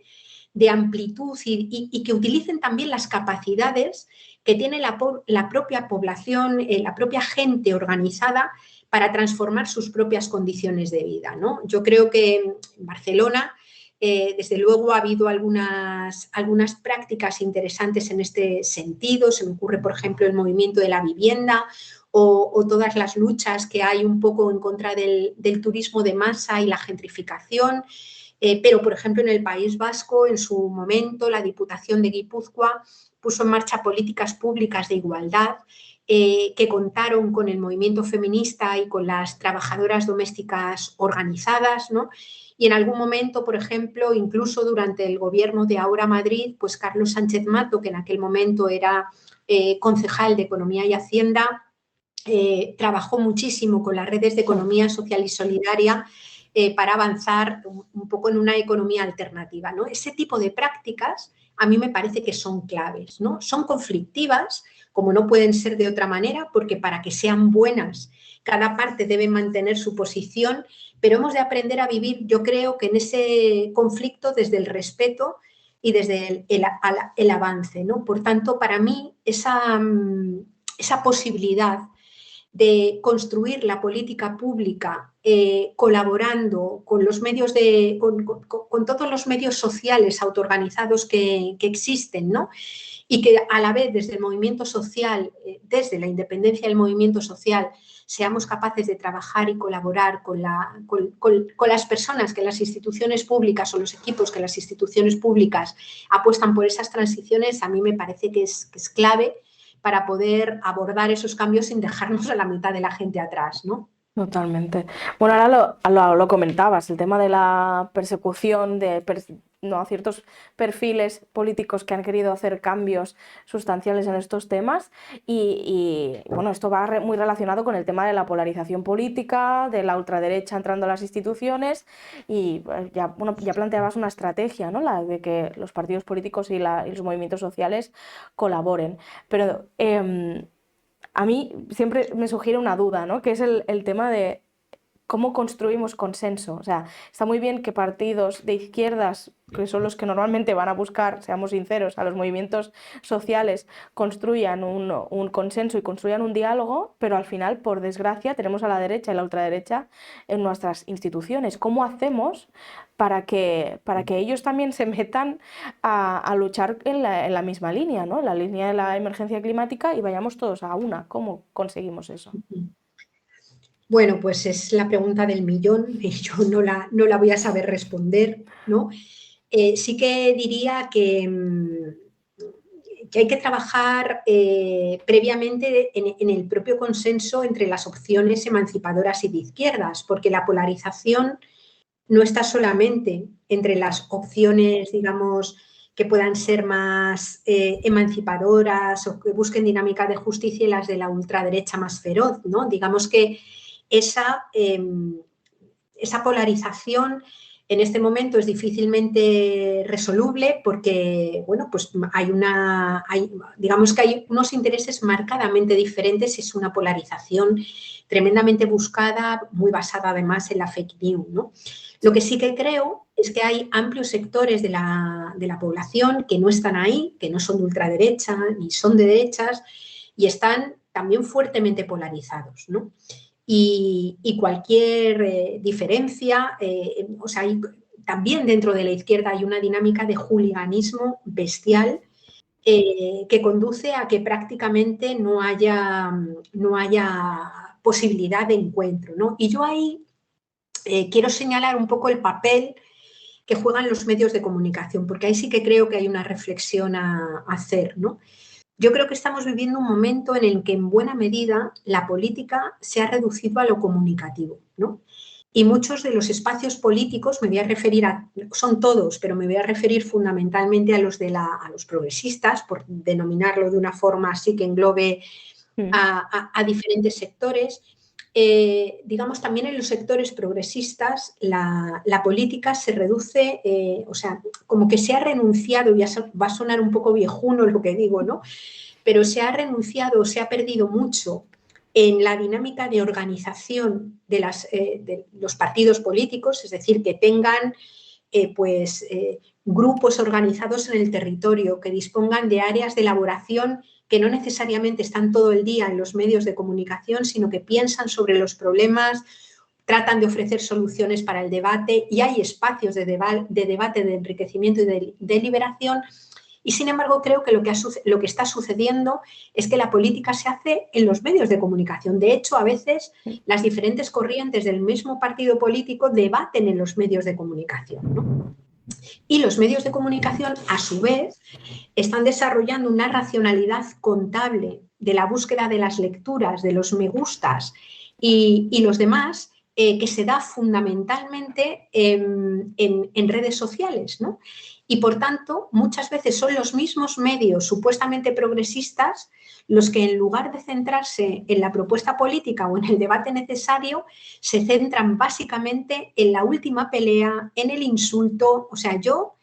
Speaker 3: de amplitud y que utilicen también las capacidades que tiene la propia población, la propia gente organizada para transformar sus propias condiciones de vida, ¿no? Yo creo que en Barcelona, desde luego, ha habido algunas prácticas interesantes en este sentido. Se me ocurre, por ejemplo, el movimiento de la vivienda o todas las luchas que hay un poco en contra del turismo de masa y la gentrificación. Pero, por ejemplo, en el País Vasco, en su momento, la Diputación de Guipúzcoa puso en marcha políticas públicas de igualdad que contaron con el movimiento feminista y con las trabajadoras domésticas organizadas, ¿no? Y en algún momento, por ejemplo, incluso durante el gobierno de Ahora Madrid, pues Carlos Sánchez Mato, que en aquel momento era concejal de Economía y Hacienda, trabajó muchísimo con las redes de economía social y solidaria para avanzar un poco en una economía alternativa, ¿no? Ese tipo de prácticas a mí me parece que son claves, ¿no? Son conflictivas, como no pueden ser de otra manera, porque para que sean buenas, cada parte debe mantener su posición, pero hemos de aprender a vivir, yo creo, que en ese conflicto desde el respeto y desde el avance, ¿no? Por tanto, para mí, esa posibilidad de construir la política pública colaborando con los medios con todos los medios sociales autoorganizados que existen, ¿no? Y que a la vez desde el movimiento social, desde la independencia del movimiento social, seamos capaces de trabajar y colaborar con las personas que las instituciones públicas o los equipos que las instituciones públicas apuestan por esas transiciones, a mí me parece que es clave para poder abordar esos cambios sin dejarnos a la mitad de la gente atrás, ¿no?
Speaker 2: Totalmente. Bueno, ahora lo comentabas, el tema de la persecución a ciertos perfiles políticos que han querido hacer cambios sustanciales en estos temas bueno, esto va muy relacionado con el tema de la polarización política, de la ultraderecha entrando a las instituciones y ya planteabas una estrategia, ¿no? La de que los partidos políticos y los movimientos sociales colaboren. Pero a mí siempre me sugiere una duda, ¿no? Que es el tema de ¿cómo construimos consenso? O sea, está muy bien que partidos de izquierdas, que son los que normalmente van a buscar, seamos sinceros, a los movimientos sociales, construyan un consenso y construyan un diálogo, pero al final, por desgracia, tenemos a la derecha y la ultraderecha en nuestras instituciones. ¿Cómo hacemos para que ellos también se metan a luchar en la misma línea, ¿no? La línea de la emergencia climática, y vayamos todos a una? ¿Cómo conseguimos eso?
Speaker 3: Bueno, pues es la pregunta del millón y yo no la voy a saber responder, ¿no? Sí que diría que hay que trabajar previamente en el propio consenso entre las opciones emancipadoras y de izquierdas, porque la polarización no está solamente entre las opciones, digamos, que puedan ser más emancipadoras o que busquen dinámica de justicia y las de la ultraderecha más feroz, ¿no? Digamos que esa, esa polarización en este momento es difícilmente resoluble porque, bueno, pues digamos que hay unos intereses marcadamente diferentes y es una polarización tremendamente buscada, muy basada además en la fake news, ¿no? Lo que sí que creo es que hay amplios sectores de la población que no están ahí, que no son de ultraderecha ni son de derechas y están también fuertemente polarizados, ¿no? Y cualquier diferencia, o sea, también dentro de la izquierda hay una dinámica de hooliganismo bestial que conduce a que prácticamente no haya posibilidad de encuentro, ¿no? Y yo ahí quiero señalar un poco el papel que juegan los medios de comunicación, porque ahí sí que creo que hay una reflexión a hacer, ¿no? Yo creo que estamos viviendo un momento en el que en buena medida la política se ha reducido a lo comunicativo, ¿no? Y muchos de los espacios políticos, me voy a referir son todos, pero me voy a referir fundamentalmente a los progresistas, por denominarlo de una forma así que englobe a diferentes sectores. Digamos, también en los sectores progresistas la política se reduce, o sea, como que se ha renunciado, ya va a sonar un poco viejuno lo que digo, ¿no? Pero se ha renunciado, se ha perdido mucho en la dinámica de organización de los partidos políticos, es decir, que tengan grupos organizados en el territorio, que dispongan de áreas de elaboración que no necesariamente están todo el día en los medios de comunicación, sino que piensan sobre los problemas, tratan de ofrecer soluciones para el debate y hay espacios de debate, de enriquecimiento y de deliberación. Y sin embargo, creo que lo que está sucediendo es que la política se hace en los medios de comunicación. De hecho, a veces las diferentes corrientes del mismo partido político debaten en los medios de comunicación, ¿no? Y los medios de comunicación, a su vez, están desarrollando una racionalidad contable de la búsqueda de las lecturas, de los me gustas y los demás, que se da fundamentalmente en redes sociales, ¿no? Y por tanto, muchas veces son los mismos medios supuestamente progresistas los que en lugar de centrarse en la propuesta política o en el debate necesario, se centran básicamente en la última pelea, en el insulto. O sea, yo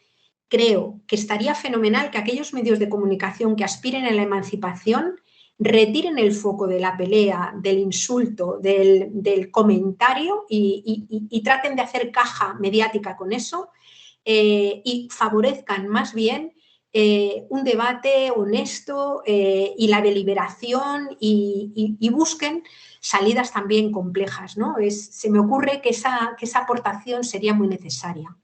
Speaker 3: creo que estaría fenomenal que aquellos medios de comunicación que aspiren a la emancipación retiren el foco de la pelea, del insulto, del comentario y traten de hacer caja mediática con eso y favorezcan más bien un debate honesto y la deliberación y busquen salidas también complejas, ¿no? Se me ocurre que esa aportación sería muy necesaria.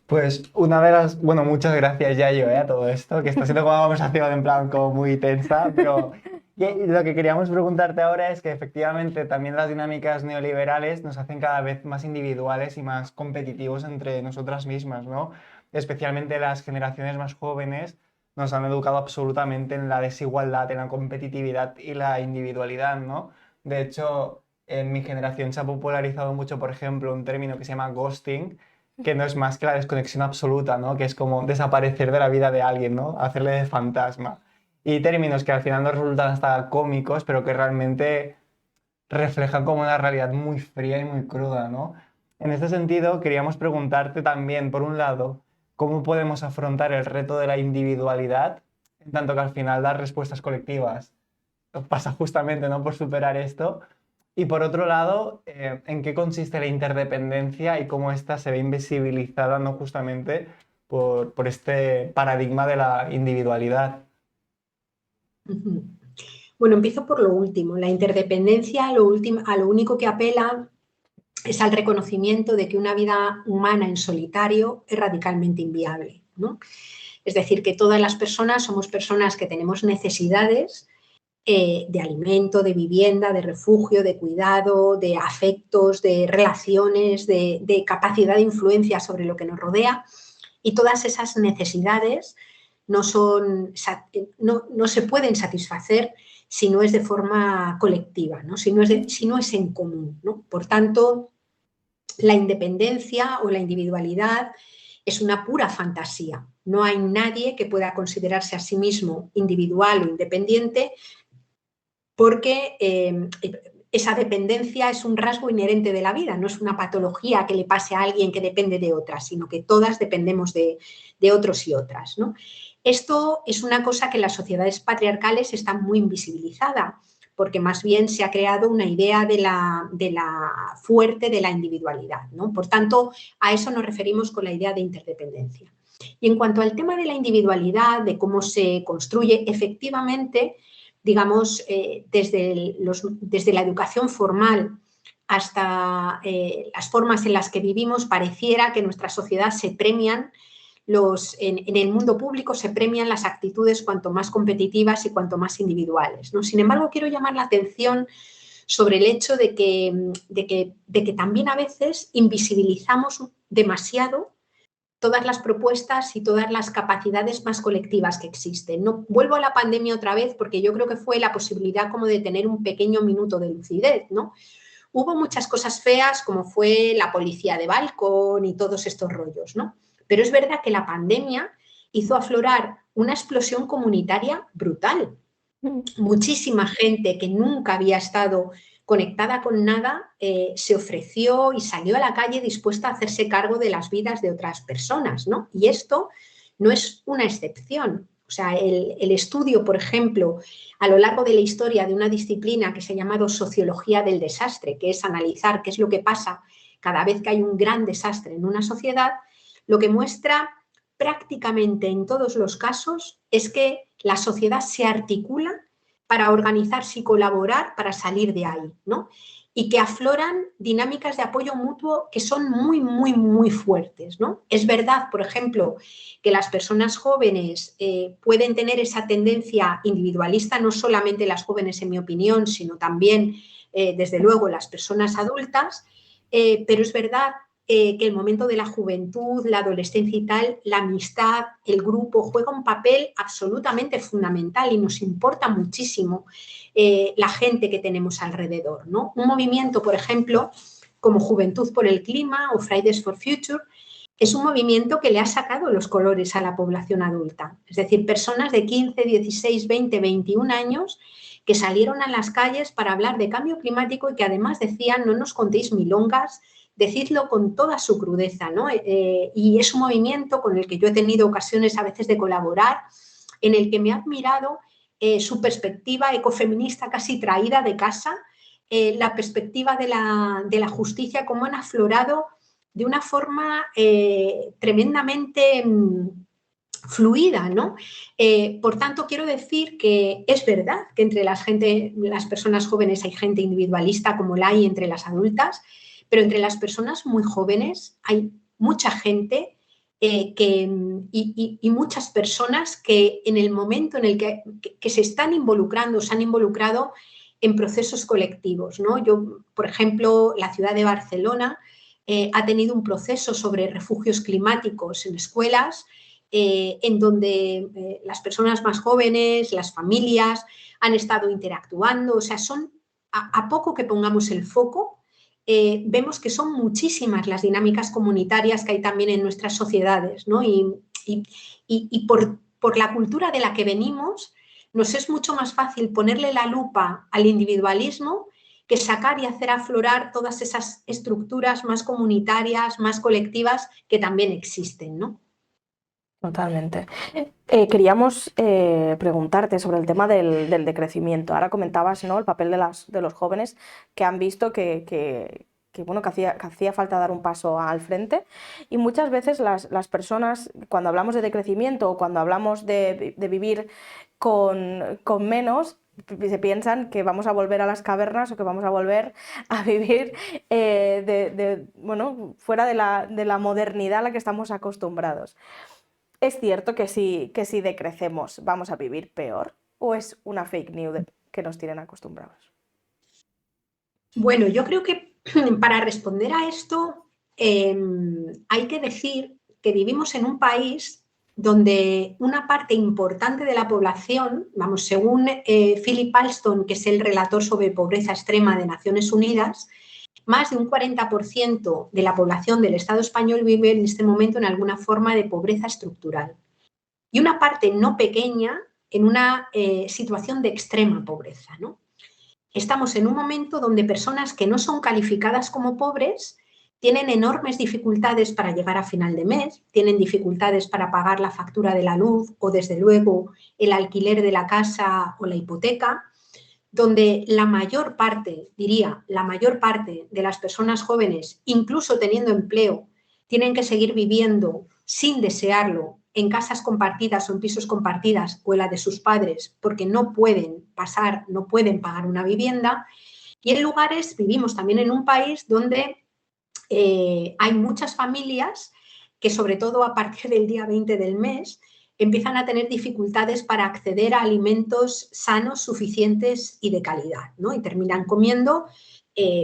Speaker 1: Pues una de las, bueno, muchas gracias Yayo, a todo esto, que está siendo como una conversación en plan como muy tensa, pero lo que queríamos preguntarte ahora es que efectivamente también las dinámicas neoliberales nos hacen cada vez más individuales y más competitivos entre nosotras mismas, ¿no? Especialmente las generaciones más jóvenes nos han educado absolutamente en la desigualdad, en la competitividad y la individualidad, ¿no? De hecho, en mi generación se ha popularizado mucho, por ejemplo, un término que se llama ghosting, que no es más que la desconexión absoluta, ¿no? Que es como desaparecer de la vida de alguien, ¿no? Hacerle de fantasma. Y términos que al final nos resultan hasta cómicos, pero que realmente reflejan como una realidad muy fría y muy cruda, ¿no? En este sentido, queríamos preguntarte también, por un lado, cómo podemos afrontar el reto de la individualidad, en tanto que al final dar respuestas colectivas pasa justamente, ¿no?, por superar esto. Y por otro lado, ¿en qué consiste la interdependencia y cómo ésta se ve invisibilizada, ¿no? Justamente por este paradigma de la individualidad?
Speaker 3: Ujú. Bueno, empiezo por lo último. La interdependencia a lo único que apela es al reconocimiento de que una vida humana en solitario es radicalmente inviable, ¿no? Es decir, que todas las personas somos personas que tenemos necesidades de alimento, de vivienda, de refugio, de cuidado, de afectos, de relaciones, de capacidad de influencia sobre lo que nos rodea, y todas esas necesidades no se pueden satisfacer si no es de forma colectiva, ¿no? Si no es en común, ¿no? Por tanto, la independencia o la individualidad es una pura fantasía. No hay nadie que pueda considerarse a sí mismo individual o independiente, porque esa dependencia es un rasgo inherente de la vida, no es una patología que le pase a alguien que depende de otras, sino que todas dependemos de otros y otras, ¿no? Esto es una cosa que en las sociedades patriarcales está muy invisibilizada, porque más bien se ha creado una idea de la fuerte de la individualidad, ¿no? Por tanto, a eso nos referimos con la idea de interdependencia. Y en cuanto al tema de la individualidad, de cómo se construye, efectivamente, digamos, desde la educación formal hasta las formas en las que vivimos, pareciera que en nuestra sociedad se premian en el mundo público se premian las actitudes cuanto más competitivas y cuanto más individuales, ¿no? Sin embargo, quiero llamar la atención sobre el hecho de que también a veces invisibilizamos demasiado todas las propuestas y todas las capacidades más colectivas que existen. No, vuelvo a la pandemia otra vez porque yo creo que fue la posibilidad como de tener un pequeño minuto de lucidez, ¿no? Hubo muchas cosas feas como fue la policía de balcón y todos estos rollos, ¿no? Pero es verdad que la pandemia hizo aflorar una explosión comunitaria brutal. Muchísima gente que nunca había estado conectada con nada se ofreció y salió a la calle dispuesta a hacerse cargo de las vidas de otras personas, ¿no? Y esto no es una excepción. O sea, el estudio, por ejemplo, a lo largo de la historia de una disciplina que se ha llamado sociología del desastre, que es analizar qué es lo que pasa cada vez que hay un gran desastre en una sociedad, lo que muestra prácticamente en todos los casos es que la sociedad se articula para organizarse y colaborar para salir de ahí, ¿no? Y que afloran dinámicas de apoyo mutuo que son muy, muy, muy fuertes, ¿no? Es verdad, por ejemplo, que las personas jóvenes pueden tener esa tendencia individualista, no solamente las jóvenes, en mi opinión, sino también, desde luego, las personas adultas, pero es verdad que el momento de la juventud, la adolescencia y tal, la amistad, el grupo, juega un papel absolutamente fundamental y nos importa muchísimo la gente que tenemos alrededor, ¿no? Un movimiento, por ejemplo, como Juventud por el Clima o Fridays for Future, es un movimiento que le ha sacado los colores a la población adulta. Es decir, personas de 15, 16, 20, 21 años que salieron a las calles para hablar de cambio climático y que además decían: no nos contéis milongas, decidlo con toda su crudeza, ¿no? Y es un movimiento con el que yo he tenido ocasiones a veces de colaborar, en el que me ha admirado su perspectiva ecofeminista casi traída de casa, la perspectiva de la justicia, cómo han aflorado de una forma tremendamente fluida, ¿no? Por tanto, quiero decir que es verdad que entre las personas jóvenes hay gente individualista como la hay entre las adultas, pero entre las personas muy jóvenes hay mucha gente y muchas personas que en el momento en el que se están involucrando, se han involucrado en procesos colectivos, ¿no? Yo, por ejemplo, la ciudad de Barcelona ha tenido un proceso sobre refugios climáticos en escuelas, en donde las personas más jóvenes, las familias, han estado interactuando. O sea, a poco que pongamos el foco, vemos que son muchísimas las dinámicas comunitarias que hay también en nuestras sociedades, ¿no? Y por la cultura de la que venimos, nos es mucho más fácil ponerle la lupa al individualismo que sacar y hacer aflorar todas esas estructuras más comunitarias, más colectivas que también existen, ¿no?
Speaker 2: Totalmente. Queríamos preguntarte sobre el tema del decrecimiento. Ahora comentabas, ¿no?, el papel de los jóvenes que han visto bueno, que hacía falta dar un paso al frente, y muchas veces las personas, cuando hablamos de decrecimiento o cuando hablamos de vivir con menos, se piensan que vamos a volver a las cavernas o que vamos a volver a vivir bueno, fuera de la modernidad a la que estamos acostumbrados. ¿Es cierto que si decrecemos vamos a vivir peor? ¿O es una fake news que nos tienen acostumbrados?
Speaker 3: Bueno, yo creo que para responder a esto hay que decir que vivimos en un país donde una parte importante de la población, vamos, según Philip Alston, que es el relator sobre pobreza extrema de Naciones Unidas, más de un 40% de la población del Estado español vive en este momento en alguna forma de pobreza estructural. Y una parte no pequeña en una situación de extrema pobreza, ¿no? Estamos en un momento donde personas que no son calificadas como pobres tienen enormes dificultades para llegar a final de mes, tienen dificultades para pagar la factura de la luz o, desde luego, el alquiler de la casa o la hipoteca, donde la mayor parte, diría, la mayor parte de las personas jóvenes, incluso teniendo empleo, tienen que seguir viviendo sin desearlo en casas compartidas o en pisos compartidas o en la de sus padres, porque no pueden pagar una vivienda. Y en lugares, vivimos también en un país donde hay muchas familias que, sobre todo a partir del día 20 del mes, empiezan a tener dificultades para acceder a alimentos sanos, suficientes y de calidad, ¿no? Y terminan comiendo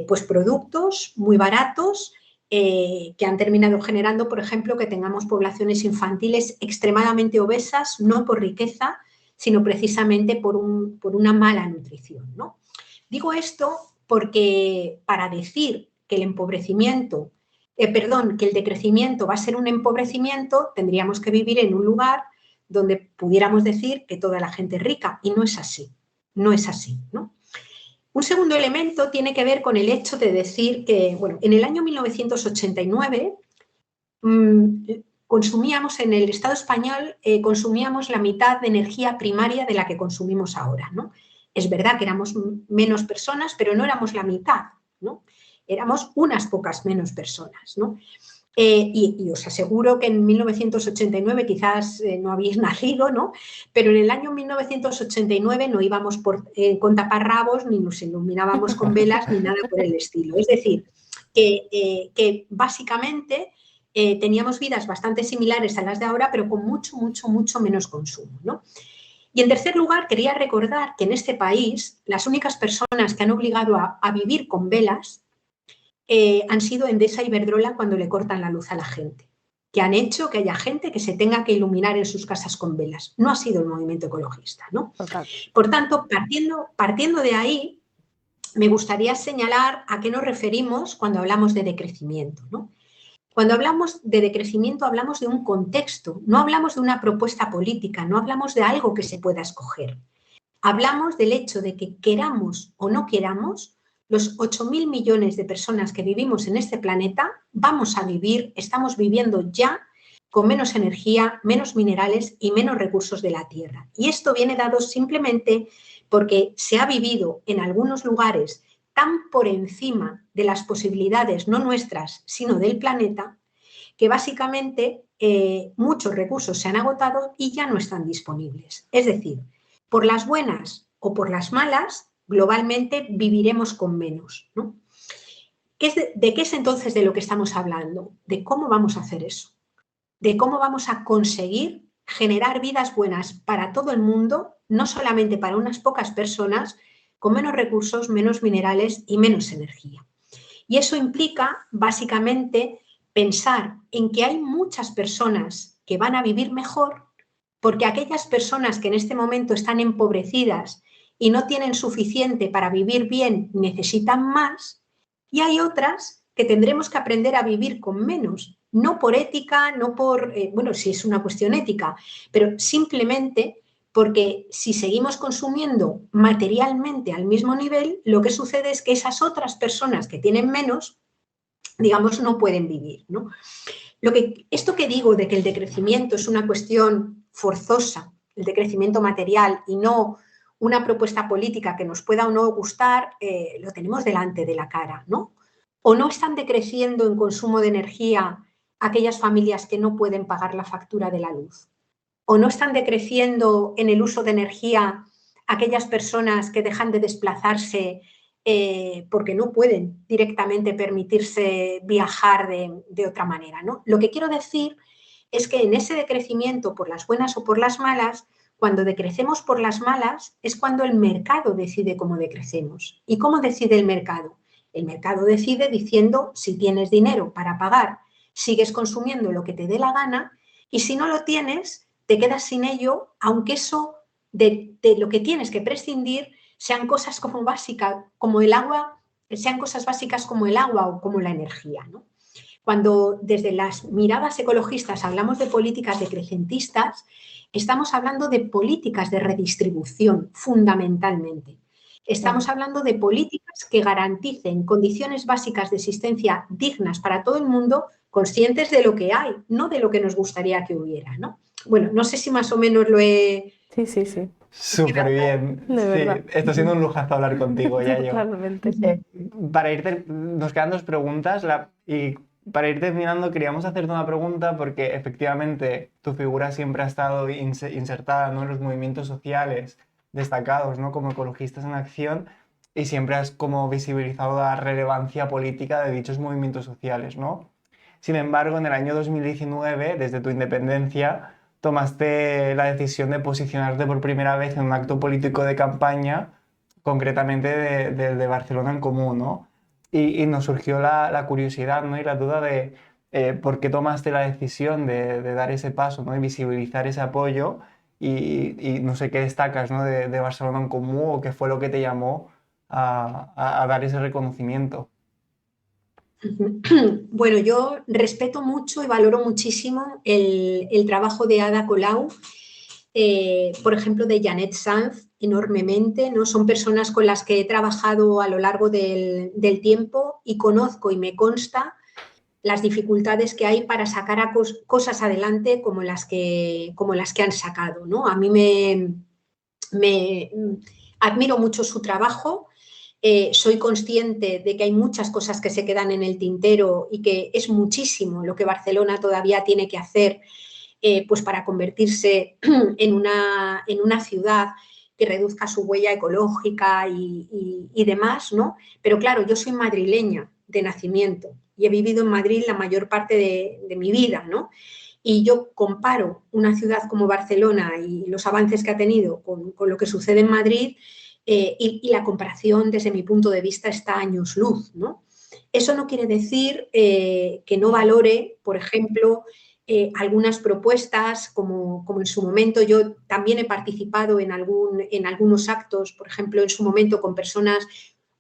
Speaker 3: pues productos muy baratos que han terminado generando, por ejemplo, que tengamos poblaciones infantiles extremadamente obesas, no por riqueza, sino precisamente por una mala nutrición, ¿no? Digo esto porque para decir que el empobrecimiento, que el decrecimiento va a ser un empobrecimiento, tendríamos que vivir en un lugar donde pudiéramos decir que toda la gente es rica, y no es así, no es así, ¿no? Un segundo elemento tiene que ver con el hecho de decir que, bueno, en el año 1989 consumíamos en el Estado español, consumíamos la mitad de energía primaria de la que consumimos ahora, ¿no? Es verdad que éramos menos personas, pero no éramos la mitad, ¿no? Éramos unas pocas menos personas, ¿no? Y os aseguro que en 1989 quizás no habéis nacido, ¿no? Pero en el año 1989 no íbamos con taparrabos, ni nos iluminábamos con velas, ni nada por el estilo. Es decir, que básicamente teníamos vidas bastante similares a las de ahora, pero con mucho, mucho, mucho menos consumo, ¿no? Y en tercer lugar, quería recordar que en este país las únicas personas que han obligado a vivir con velas han sido Endesa y Iberdrola cuando le cortan la luz a la gente, que han hecho que haya gente que se tenga que iluminar en sus casas con velas. No ha sido el movimiento ecologista, ¿no?
Speaker 2: Total.
Speaker 3: Por tanto, partiendo de ahí, me gustaría señalar a qué nos referimos cuando hablamos de decrecimiento, ¿no? Cuando hablamos de decrecimiento hablamos de un contexto, no hablamos de una propuesta política, no hablamos de algo que se pueda escoger. Hablamos del hecho de que queramos o no queramos, los 8.000 millones de personas que vivimos en este planeta vamos a vivir, estamos viviendo ya con menos energía, menos minerales y menos recursos de la Tierra. Y esto viene dado simplemente porque se ha vivido en algunos lugares tan por encima de las posibilidades, no nuestras, sino del planeta, que básicamente muchos recursos se han agotado y ya no están disponibles. Es decir, por las buenas o por las malas, globalmente viviremos con menos, ¿no? ¿De qué es entonces de lo que estamos hablando? De cómo vamos a hacer eso, de cómo vamos a conseguir generar vidas buenas para todo el mundo, no solamente para unas pocas personas, con menos recursos, menos minerales y menos energía. Y eso implica, básicamente, pensar en que hay muchas personas que van a vivir mejor, porque aquellas personas que en este momento están empobrecidas y no tienen suficiente para vivir bien, necesitan más, y hay otras que tendremos que aprender a vivir con menos, no por ética, no por, bueno, sí es una cuestión ética, pero simplemente porque si seguimos consumiendo materialmente al mismo nivel, lo que sucede es que esas otras personas que tienen menos, digamos, no pueden vivir, ¿no? Esto que digo de que el decrecimiento es una cuestión forzosa, el decrecimiento material, y no una propuesta política que nos pueda o no gustar, lo tenemos delante de la cara, ¿no? ¿O no están decreciendo en consumo de energía aquellas familias que no pueden pagar la factura de la luz? ¿O no están decreciendo en el uso de energía aquellas personas que dejan de desplazarse porque no pueden directamente permitirse viajar de otra manera, ¿no? Lo que quiero decir es que en ese decrecimiento, por las buenas o por las malas, cuando decrecemos por las malas es cuando el mercado decide cómo decrecemos. ¿Y cómo decide el mercado? El mercado decide diciendo, si tienes dinero para pagar, sigues consumiendo lo que te dé la gana, y si no lo tienes, te quedas sin ello, aunque eso de lo que tienes que prescindir sean cosas como básicas, como el agua, sean cosas básicas como el agua o como la energía, ¿no? Cuando desde las miradas ecologistas hablamos de políticas decrecentistas, estamos hablando de políticas de redistribución, fundamentalmente. Estamos hablando de políticas que garanticen condiciones básicas de existencia dignas para todo el mundo, conscientes de lo que hay, no de lo que nos gustaría que hubiera, ¿no? Bueno, no sé si más o menos lo he...
Speaker 2: Sí, sí, sí.
Speaker 1: Súper bien.
Speaker 2: De verdad.
Speaker 1: Sí, está siendo un lujazo hablar contigo, ya yo.
Speaker 2: Totalmente.
Speaker 1: Nos quedan dos preguntas y para ir terminando queríamos hacerte una pregunta porque efectivamente tu figura siempre ha estado insertada, ¿no?, en los movimientos sociales destacados, ¿no?, como ecologistas en acción, y siempre has como visibilizado la relevancia política de dichos movimientos sociales, ¿no? Sin embargo, en el año 2019, desde tu independencia, tomaste la decisión de posicionarte por primera vez en un acto político de campaña, concretamente de Barcelona en Comú, ¿no? Y nos surgió la curiosidad, ¿no?, y la duda de por qué tomaste la decisión de dar ese paso, ¿no?, y visibilizar ese apoyo, y no sé qué destacas, ¿no?, de Barcelona en Comú, o qué fue lo que te llamó a dar ese reconocimiento.
Speaker 3: Bueno, yo respeto mucho y valoro muchísimo el trabajo de Ada Colau, por ejemplo, de Janet Sanz, enormemente, ¿no? Son personas con las que he trabajado a lo largo del tiempo y conozco y me consta las dificultades que hay para sacar cosas adelante como las que han sacado, ¿no? A mí me admiro mucho su trabajo. Soy consciente de que hay muchas cosas que se quedan en el tintero y que es muchísimo lo que Barcelona todavía tiene que hacer pues para convertirse en una ciudad que reduzca su huella ecológica y demás, ¿no? Pero claro, yo soy madrileña de nacimiento y he vivido en Madrid la mayor parte de mi vida, ¿no? Y yo comparo una ciudad como Barcelona y los avances que ha tenido con lo que sucede en Madrid, y la comparación desde mi punto de vista está a años luz, ¿no? Eso no quiere decir que no valore, por ejemplo, algunas propuestas, como en su momento yo también he participado en algunos actos, por ejemplo, en su momento con personas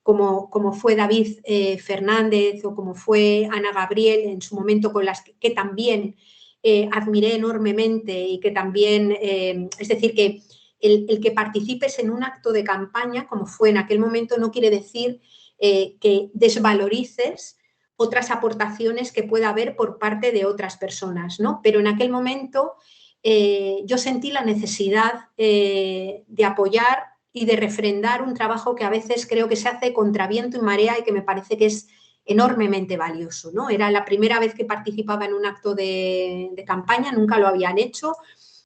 Speaker 3: como fue David Fernández o como fue Ana Gabriel, en su momento con las que también admiré enormemente y que también, es decir, que el que participes en un acto de campaña, como fue en aquel momento, no quiere decir que desvalorices otras aportaciones que pueda haber por parte de otras personas, ¿no? Pero en aquel momento yo sentí la necesidad de apoyar y de refrendar un trabajo que a veces creo que se hace contra viento y marea y que me parece que es enormemente valioso, ¿no? Era la primera vez que participaba en un acto de campaña, nunca lo habían hecho,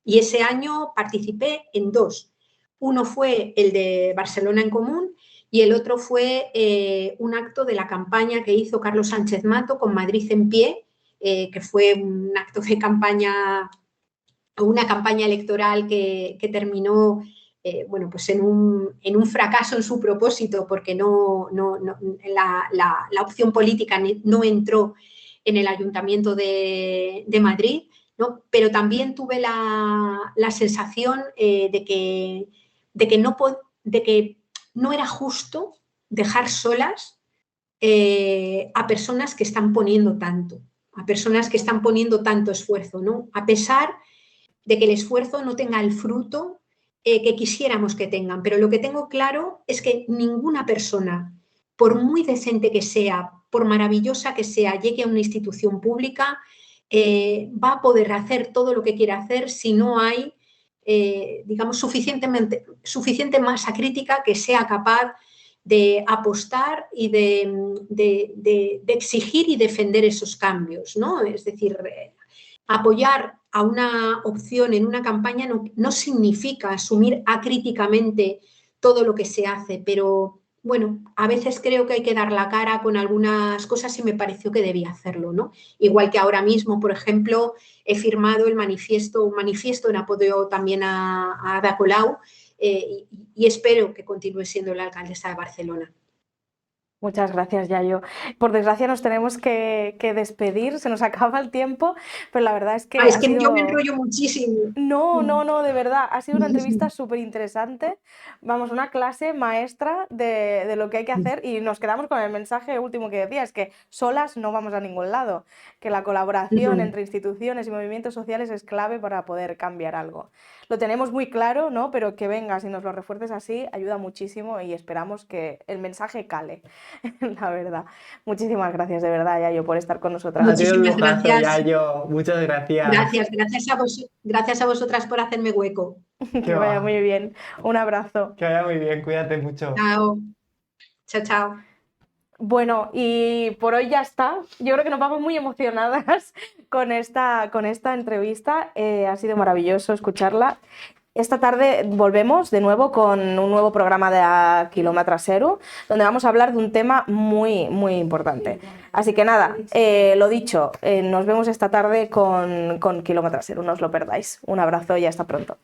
Speaker 3: y ese año participé en dos. Uno fue el de Barcelona en Común y el otro fue un acto de la campaña que hizo Carlos Sánchez Mato con Madrid en pie, que fue un acto de campaña, una campaña electoral que terminó bueno, pues en un fracaso en su propósito, porque la opción política no entró en el Ayuntamiento de Madrid, ¿no? Pero también tuve la sensación de que no era justo dejar solas a personas que están poniendo tanto, a personas que están poniendo tanto esfuerzo, ¿no? A pesar de que el esfuerzo no tenga el fruto que quisiéramos que tengan. Pero lo que tengo claro es que ninguna persona, por muy decente que sea, por maravillosa que sea, llegue a una institución pública va a poder hacer todo lo que quiere hacer si no hay, digamos, suficiente masa crítica que sea capaz de apostar y de exigir y defender esos cambios, ¿no? Es decir, apoyar a una opción en una campaña no significa asumir acríticamente todo lo que se hace, pero bueno, a veces creo que hay que dar la cara con algunas cosas y me pareció que debía hacerlo, ¿no? Igual que ahora mismo, por ejemplo, he firmado un manifiesto en apoyo también a Ada Colau, y espero que continúe siendo la alcaldesa de Barcelona.
Speaker 2: Muchas gracias, Yayo. Por desgracia nos tenemos que despedir, se nos acaba el tiempo, pero la verdad es que
Speaker 3: Es
Speaker 2: ha
Speaker 3: que yo me
Speaker 2: sido...
Speaker 3: enrollo muchísimo.
Speaker 2: No, de verdad, ha sido una entrevista súper interesante. Vamos, una clase maestra de lo que hay que hacer y nos quedamos con el mensaje último que decía, es que solas no vamos a ningún lado, que la colaboración entre instituciones y movimientos sociales es clave para poder cambiar algo. Lo tenemos muy claro, ¿no? Pero que vengas y nos lo refuerces así ayuda muchísimo y esperamos que el mensaje cale, la verdad. Muchísimas gracias de verdad, Yayo, por estar con nosotras.
Speaker 1: Ha sido un
Speaker 3: Muchísimas
Speaker 1: lujazo,
Speaker 3: gracias.
Speaker 1: Yayo. Muchas gracias.
Speaker 3: Gracias a vosotras por hacerme hueco.
Speaker 1: Que
Speaker 2: Que vaya
Speaker 1: va.
Speaker 2: muy bien. Un abrazo.
Speaker 1: Que vaya muy bien. Cuídate mucho.
Speaker 3: Chao. Chao, chao.
Speaker 2: Bueno, y por hoy ya está. Yo creo que nos vamos muy emocionadas con esta entrevista. Ha sido maravilloso escucharla. Esta tarde volvemos de nuevo con un nuevo programa de A Kilómetro Cero, donde vamos a hablar de un tema muy, muy importante. Así que nada, lo dicho, nos vemos esta tarde con Kilómetro Cero, no os lo perdáis. Un abrazo y hasta pronto.